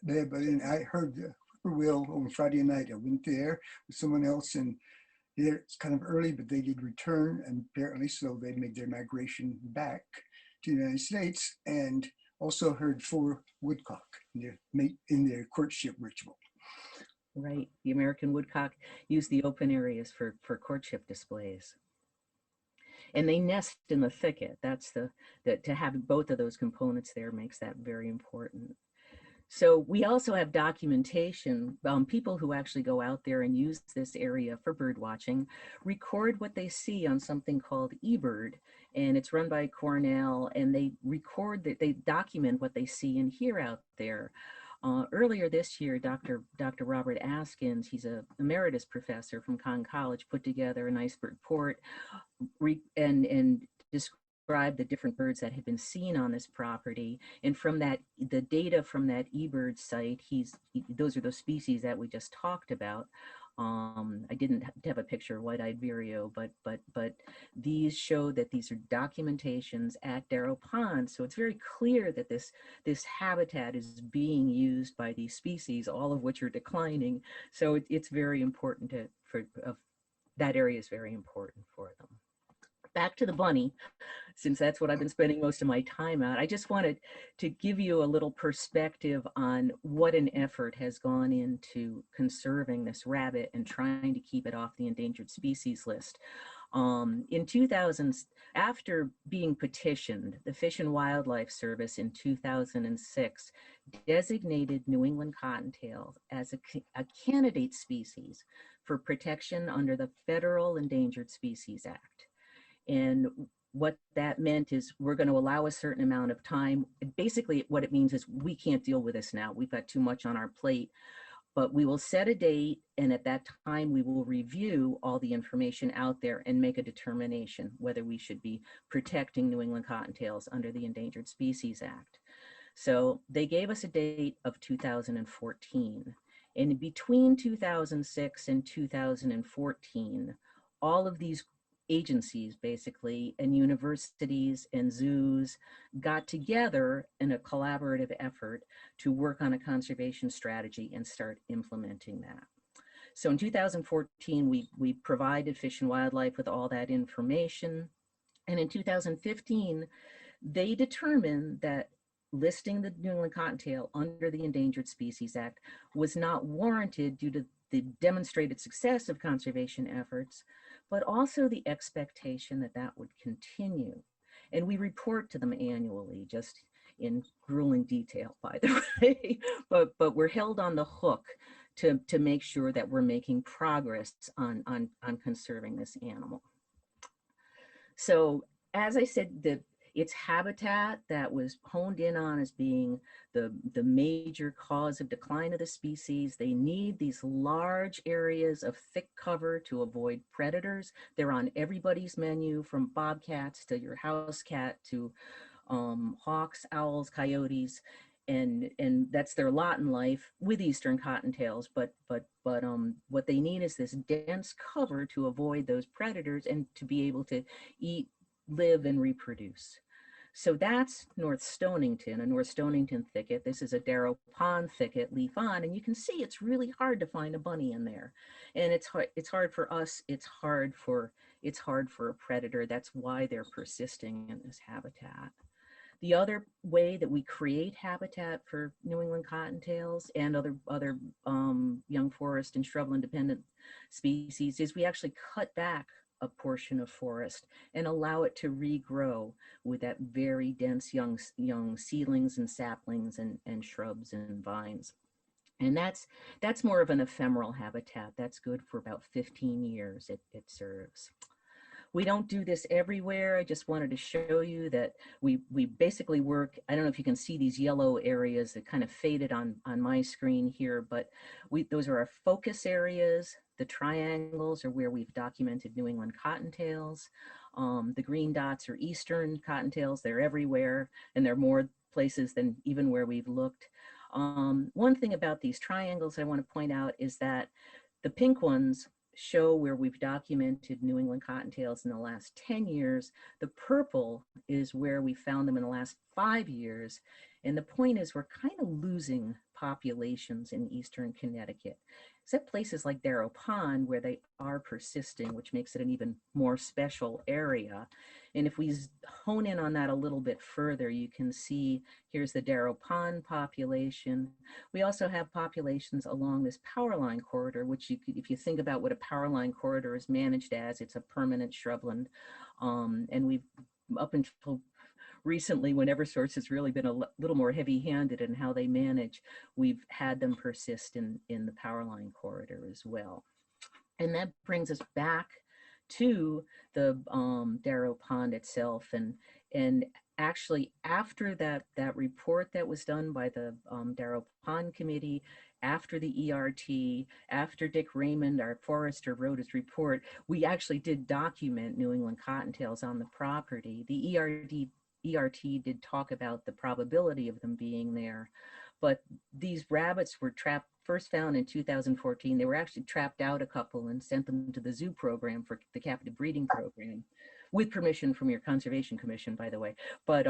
species. I heard the whippoorwill on Friday night. I went there with someone else, and it's kind of early, but they did return, and apparently so they made their migration back to the United States, and also heard 4 woodcock in their courtship ritual. Right, the American woodcock use the open areas for courtship displays. And they nest in the thicket. That's to have both of those components there makes that very important. So we also have documentation. People who actually go out there and use this area for bird watching record what they see on something called eBird, and it's run by Cornell, and they document what they see and hear out there. Earlier this year, Dr. Robert Askins, he's an emeritus professor from Conn College, put together a nice report and described the different birds that had been seen on this property. And from that, the data from that eBird site, those are those species that we just talked about. I didn't have a picture of white-eyed vireo, but these show that these are documentations at Darrow Pond. So it's very clear that this habitat is being used by these species, all of which are declining. So it's very important that area is very important for them. Back to the bunny, since that's what I've been spending most of my time at. I just wanted to give you a little perspective on what an effort has gone into conserving this rabbit and trying to keep it off the endangered species list. In 2000, after being petitioned, the Fish and Wildlife Service in 2006 designated New England cottontail as a candidate species for protection under the Federal Endangered Species Act. And what that meant is we're going to allow a certain amount of time. Basically, what it means is we can't deal with this now. We've got too much on our plate, but we will set a date, and at that time we will review all the information out there and make a determination whether we should be protecting New England cottontails under the Endangered Species Act. So they gave us a date of 2014. And between 2006 and 2014, all of these agencies basically and universities and zoos got together in a collaborative effort to work on a conservation strategy and start implementing that. So in 2014, we provided Fish and Wildlife with all that information. And in 2015, they determined that listing the New England cottontail under the Endangered Species Act was not warranted due to the demonstrated success of conservation efforts, but also the expectation that that would continue. And we report to them annually, just in grueling detail, by the way, but we're held on the hook to make sure that we're making progress on conserving this animal. So as I said, its habitat that was honed in on as being the major cause of decline of the species. They need these large areas of thick cover to avoid predators. They're on everybody's menu, from bobcats to your house cat to hawks, owls, coyotes, and that's their lot in life with eastern cottontails. But what they need is this dense cover to avoid those predators and to be able to eat, live, and reproduce. So that's North Stonington, a North Stonington thicket. This is a Darrow Pond thicket, leaf on, and you can see it's really hard to find a bunny in there. And it's hard for us, it's hard for a predator. That's why they're persisting in this habitat. The other way that we create habitat for New England cottontails and other young forest and shrubland dependent species is we actually cut back a portion of forest and allow it to regrow with that very dense young seedlings and saplings and shrubs and vines. And that's more of an ephemeral habitat. That's good for about 15 years it serves. We don't do this everywhere. I just wanted to show you that we basically work, I don't know if you can see these yellow areas that kind of faded on my screen here, but those are our focus areas. The triangles are where we've documented New England cottontails. The green dots are eastern cottontails. They're everywhere, and they're more places than even where we've looked. One thing about these triangles I want to point out is that the pink ones show where we've documented New England cottontails in the last 10 years. The purple is where we found them in the last 5 years. And the point is we're kind of losing populations in eastern Connecticut, except places like Darrow Pond where they are persisting, which makes it an even more special area. And if we hone in on that a little bit further, you can see here's the Darrow Pond population. We also have populations along this power line corridor, which if you think about what a power line corridor is managed as, it's a permanent shrubland. And we've, up until recently, when Eversource has really been a little more heavy-handed in how they manage, we've had them persist in the power line corridor as well. And that brings us back to the Darrow Pond itself. And actually, after that report that was done by the Darrow Pond Committee, after the ERT, after Dick Raymond, our forester, wrote his report, we actually did document New England cottontails on the property. The ERT did talk about the probability of them being there, but these rabbits were first found in 2014. They were actually trapped out a couple and sent them to the zoo program for the captive breeding program, with permission from your conservation commission, by the way. But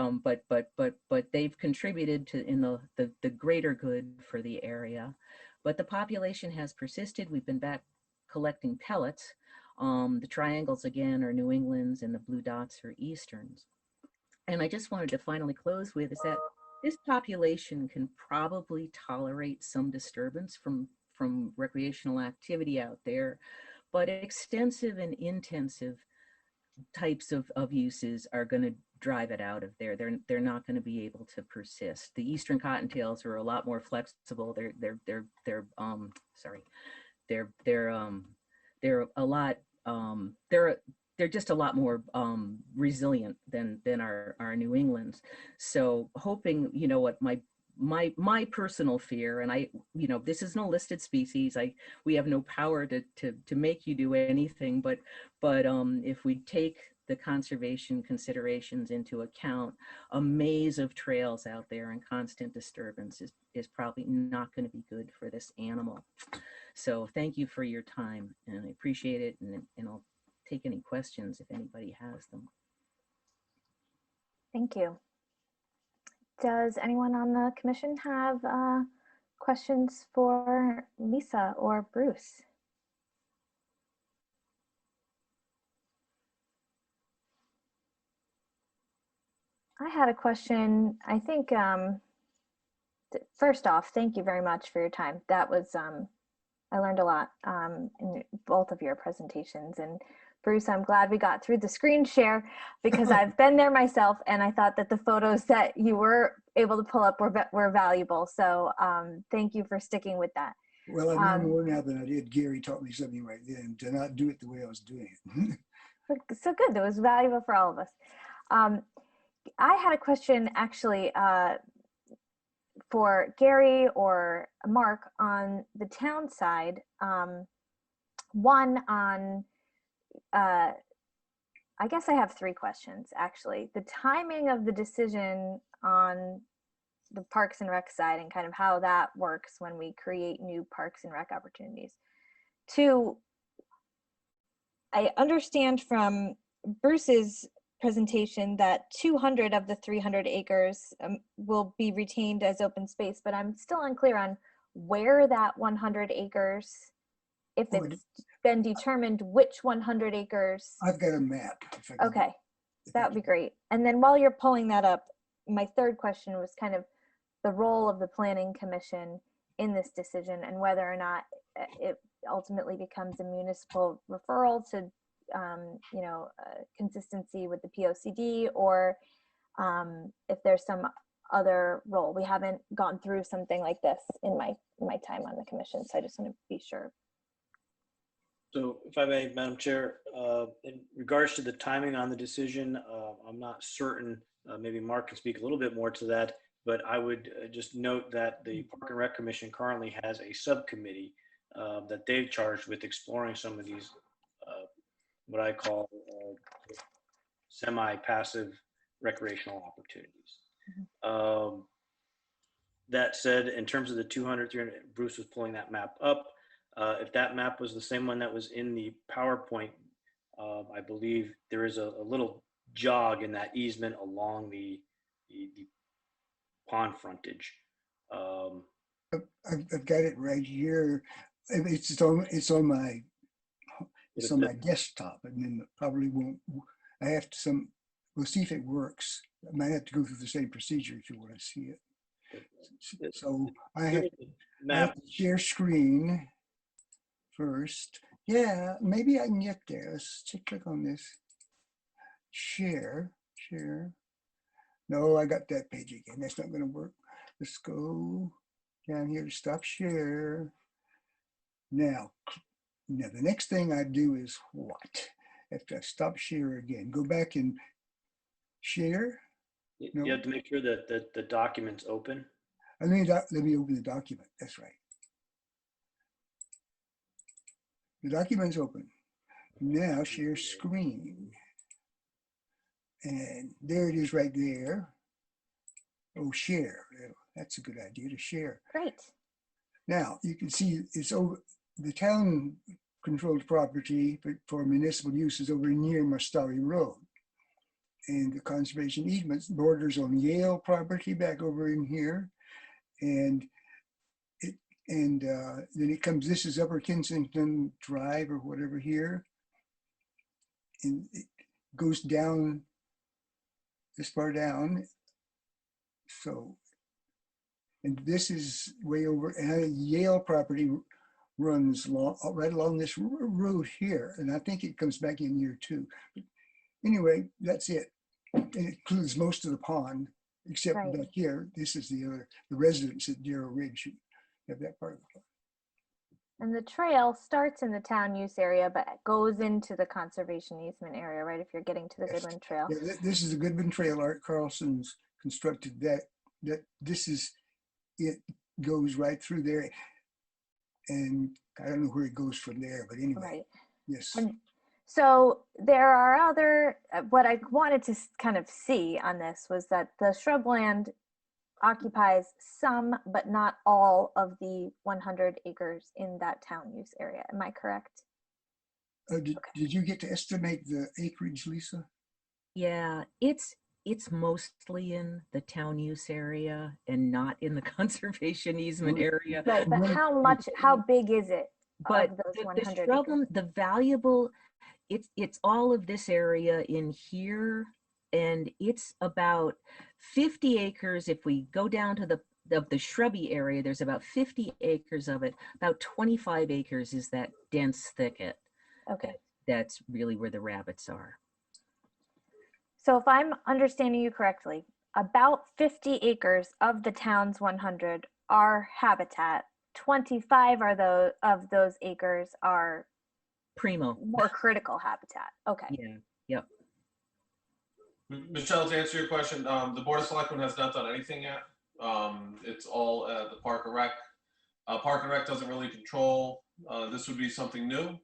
they've contributed to in the greater good for the area. But the population has persisted. We've been back collecting pellets. The triangles again are New England's and the blue dots are Easterns. And I just wanted to finally close with is that this population can probably tolerate some disturbance from recreational activity out there, but extensive and intensive types of uses are going to drive it out of there. They're not going to be able to persist. The eastern cottontails are a lot more flexible. They're just a lot more resilient than our New Englands. So hoping, you know, what my personal fear, and this is no listed species. We have no power to make you do anything, but if we take the conservation considerations into account, a maze of trails out there and constant disturbance is probably not going to be good for this animal. So thank you for your time, and I appreciate it, and I'll take any questions if anybody has them. Thank you. Does anyone on the commission have questions for Lisa or Bruce? I had a question. I think, first off, thank you very much for your time. That was, I learned a lot in both of your presentations. And Bruce, I'm glad we got through the screen share because I've been there myself, and I thought that the photos that you were able to pull up were valuable. So thank you for sticking with that. Well, I know more now than I did. Gary taught me something right then to not do it the way I was doing it. So good. That was valuable for all of us. I had a question actually for Gary or Mark on the town side. One on, I guess I have three questions actually. The timing of the decision on the Parks and Rec side and kind of how that works when we create new Parks and Rec opportunities. Two, I understand from Bruce's presentation that 200 of the 300 acres will be retained as open space, but I'm still unclear on where that 100 acres, if it's been determined which 100 acres. I've got a map. Okay, that would be great. And then while you're pulling that up, my third question was kind of the role of the Planning Commission in this decision and whether or not it ultimately becomes a municipal referral to consistency with the POCD, or if there's some other role. We haven't gone through something like this in my time on the commission, so I just want to be sure. So if I may, Madam Chair, in regards to the timing on the decision, I'm not certain, maybe Mark can speak a little bit more to that, but I would just note that the Park and Rec Commission currently has a subcommittee that they've charged with exploring some of these, what I call semi-passive recreational opportunities. That said, in terms of the 200, 300, Bruce was pulling that map up. If that map was the same one that was in the PowerPoint, I believe there is a little jog in that easement along the pond frontage. I've got it right here. It's on my desktop, and then probably won't. I have to we'll see if it works. I might have to go through the same procedure if you want to see it. So I have to share screen first. Yeah, maybe I can get there. Let's click on this. Share. No, I got that page again. That's not going to work. Let's go down here to stop share. Now, the next thing I do is what? After I stop share again, go back and share. No. You have to make sure that the document's open. Let me open the document. That's right. The document's open. Now share screen. And there it is right there. Oh, share. That's a good idea to share. Great. Now you can see it's over. The town controlled property for municipal use is over near Mastari Road. And the conservation easements borders on Yale property back over in here. And then it comes, this is Upper Kensington Drive or whatever here. And it goes down, this far down. So, and this is way over, and Yale property runs right along this road here. And I think it comes back in here too. But anyway, that's it. And it includes most of the pond, except back here. This is the residents at Darrow Ridge who have that part of the pond. And the trail starts in the town use area, but goes into the conservation easement area, right? If you're getting to the Goodwin Trail. Yeah, this is the Goodwin Trail. Art Carlson's constructed that. This is, it goes right through there. And I don't know where it goes from there, but anyway, right. Yes. And so there are other, what I wanted to kind of see on this was that the shrubland occupies some, but not all of the 100 acres in that town use area. Am I correct? Did you get to estimate the acreage, Lisa? Yeah, it's mostly in the town use area and not in the conservation easement area. Right, but how big is it? But of those the 100 shrubland, acres? the valuable, it's all of this area in here, and it's about 50 acres. If we go down to the shrubby area, there's about 50 acres of it. About 25 acres is that dense thicket. Okay. That's really where the rabbits are. So if I'm understanding you correctly, about 50 acres of the town's 100 are habitat. 25 of those acres are primo, more critical habitat. Okay. Yeah. Yep. Michelle, to answer your question, the Board of Selectmen has not done anything yet. It's all the Park and Rec. Park and Rec doesn't really control. This would be something new.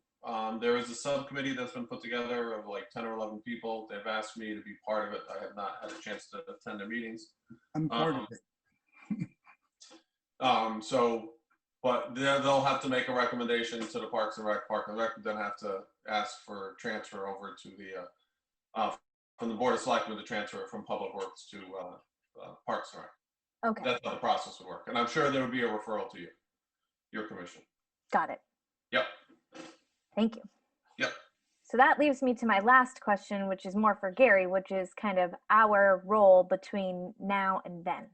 There is a subcommittee that's been put together of like 10 or 11 people. They've asked me to be part of it. I have not had a chance to attend their meetings. I'm part of it. But they'll have to make a recommendation to the Parks and Rec. Park and Rec would then have to ask for transfer over to the from the Board of Selectmen to transfer it from Public Works to Parks and Rec. Okay. That's how the process would work. And I'm sure there would be a referral to you, your commission. Got it. Yep. Thank you. Yep. So that leaves me to my last question, which is more for Gary, which is kind of our role between now and then.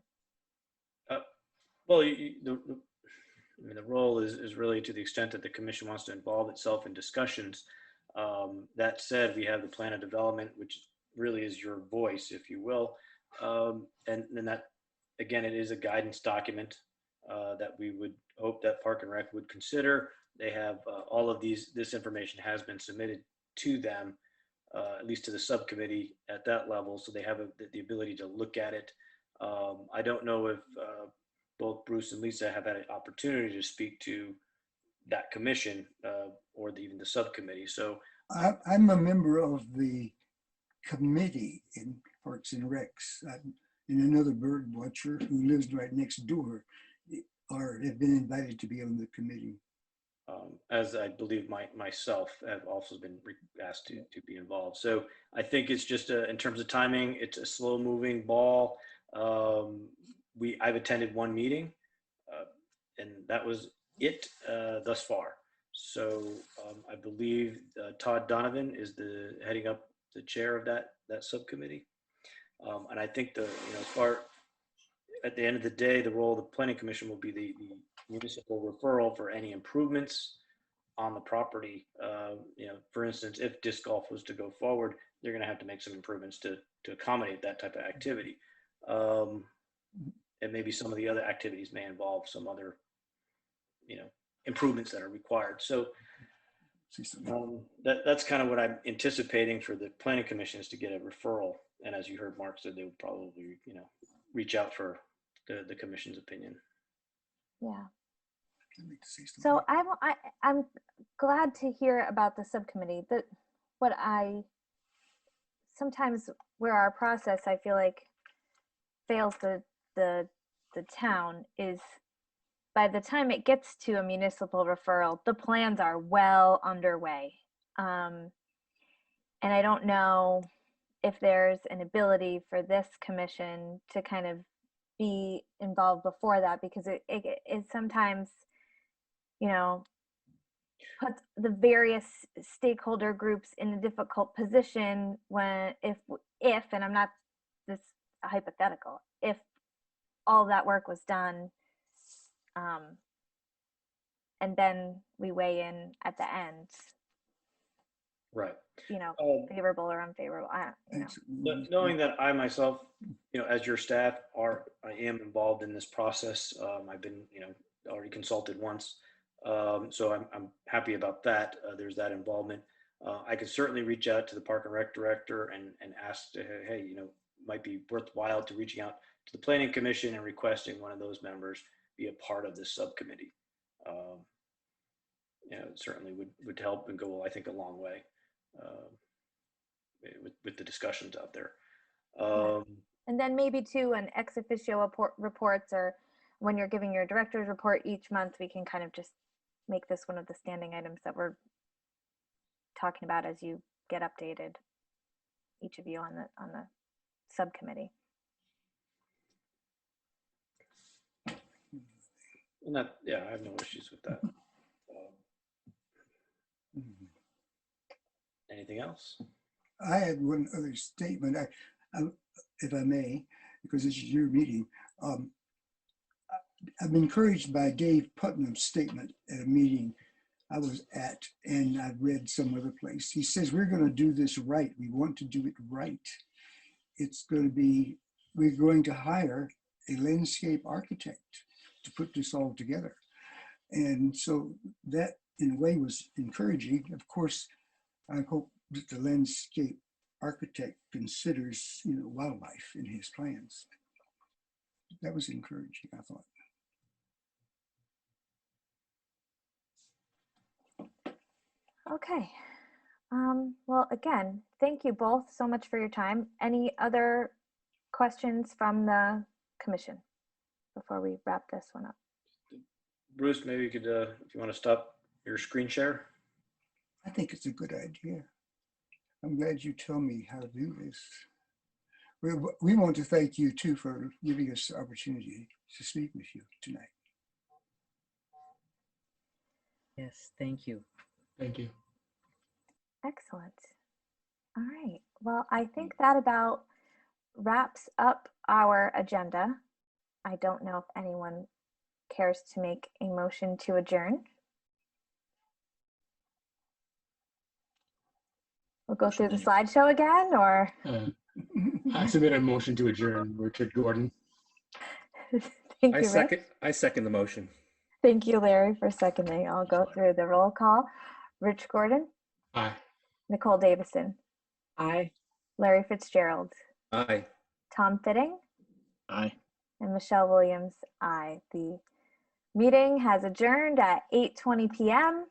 Well, the role is really to the extent that the commission wants to involve itself in discussions. That said, we have the plan of development, which really is your voice, if you will. And then that, again, it is a guidance document that we would hope that Park and Rec would consider. they have all of this information has been submitted to them, at least to the subcommittee at that level, so they have the ability to look at it. I don't know if both Bruce and Lisa have had an opportunity to speak to that commission or even the subcommittee. So I'm a member of the committee in Parks and Recs, and another bird watcher who lives right next door have been invited to be on the committee. As I believe myself have also been asked to be involved. So I think it's just in terms of timing, it's a slow moving ball. I've attended one meeting and that was it thus far. So I believe Todd Donovan is heading up the chair of that subcommittee. And I think as far at the end of the day, the role of the planning commission will be the municipal referral for any improvements on the property. For instance, if disc golf was to go forward, they're going to have to make some improvements to accommodate that type of activity. And maybe some of the other activities may involve some other, improvements that are required. So that's kind of what I'm anticipating for the planning commission, is to get a referral. And as you heard Mark said, they would probably, reach out for the commission's opinion. Yeah. So I'm glad to hear about the subcommittee. That what I sometimes where our process, I feel like, fails the town is by the time it gets to a municipal referral, the plans are well underway. And I don't know if there's an ability for this commission to kind of be involved before that, because it sometimes, puts the various stakeholder groups in a difficult position when if and I'm not this hypothetical, if all that work was done and then we weigh in at the end, Right. favorable or unfavorable. Knowing that I myself, as your staff I am involved in this process. I've been, already consulted once. So I'm happy about that. There's that involvement. I could certainly reach out to the Park and Rec director and ask, hey, might be worthwhile to reaching out to the Planning Commission and requesting one of those members be a part of this subcommittee. It certainly would help and go, I think, a long way with the discussions out there. And then maybe too, an ex officio reports, or when you're giving your director's report each month, we can kind of just make this one of the standing items that we're talking about as you get updated, each of you on the subcommittee. And that, I have no issues with that. Anything else? I had one other statement, if I may, because this is your meeting. I'm encouraged by Dave Putnam's statement at a meeting I was at, and I've read some other place. He says, we're going to do this right. We want to do it right. We're going to hire a landscape architect to put this all together. And so that in a way was encouraging. Of course, I hope that the landscape architect considers, wildlife in his plans. That was encouraging, I thought. Okay. Well, again, thank you both so much for your time. Any other questions from the commission before we wrap this one up? Bruce, maybe you could, if you want to stop your screen share. I think it's a good idea. I'm glad you tell me how to do this. We want to thank you too for giving us the opportunity to speak with you tonight. Yes, thank you. Thank you. Excellent. All right. Well, I think that about wraps up our agenda. I don't know if anyone cares to make a motion to adjourn. We'll go through the slideshow again, or? I submit a motion to adjourn. Richard Gordon. Thank you, Rick. I second the motion. Thank you, Larry, for seconding. I'll go through the roll call. Rich Gordon, Aye. Nicole Davison, Aye. Larry Fitzgerald, Aye. Tom Fitting, Aye. and Michelle Williams. Aye. The meeting has adjourned at 8:20 p.m.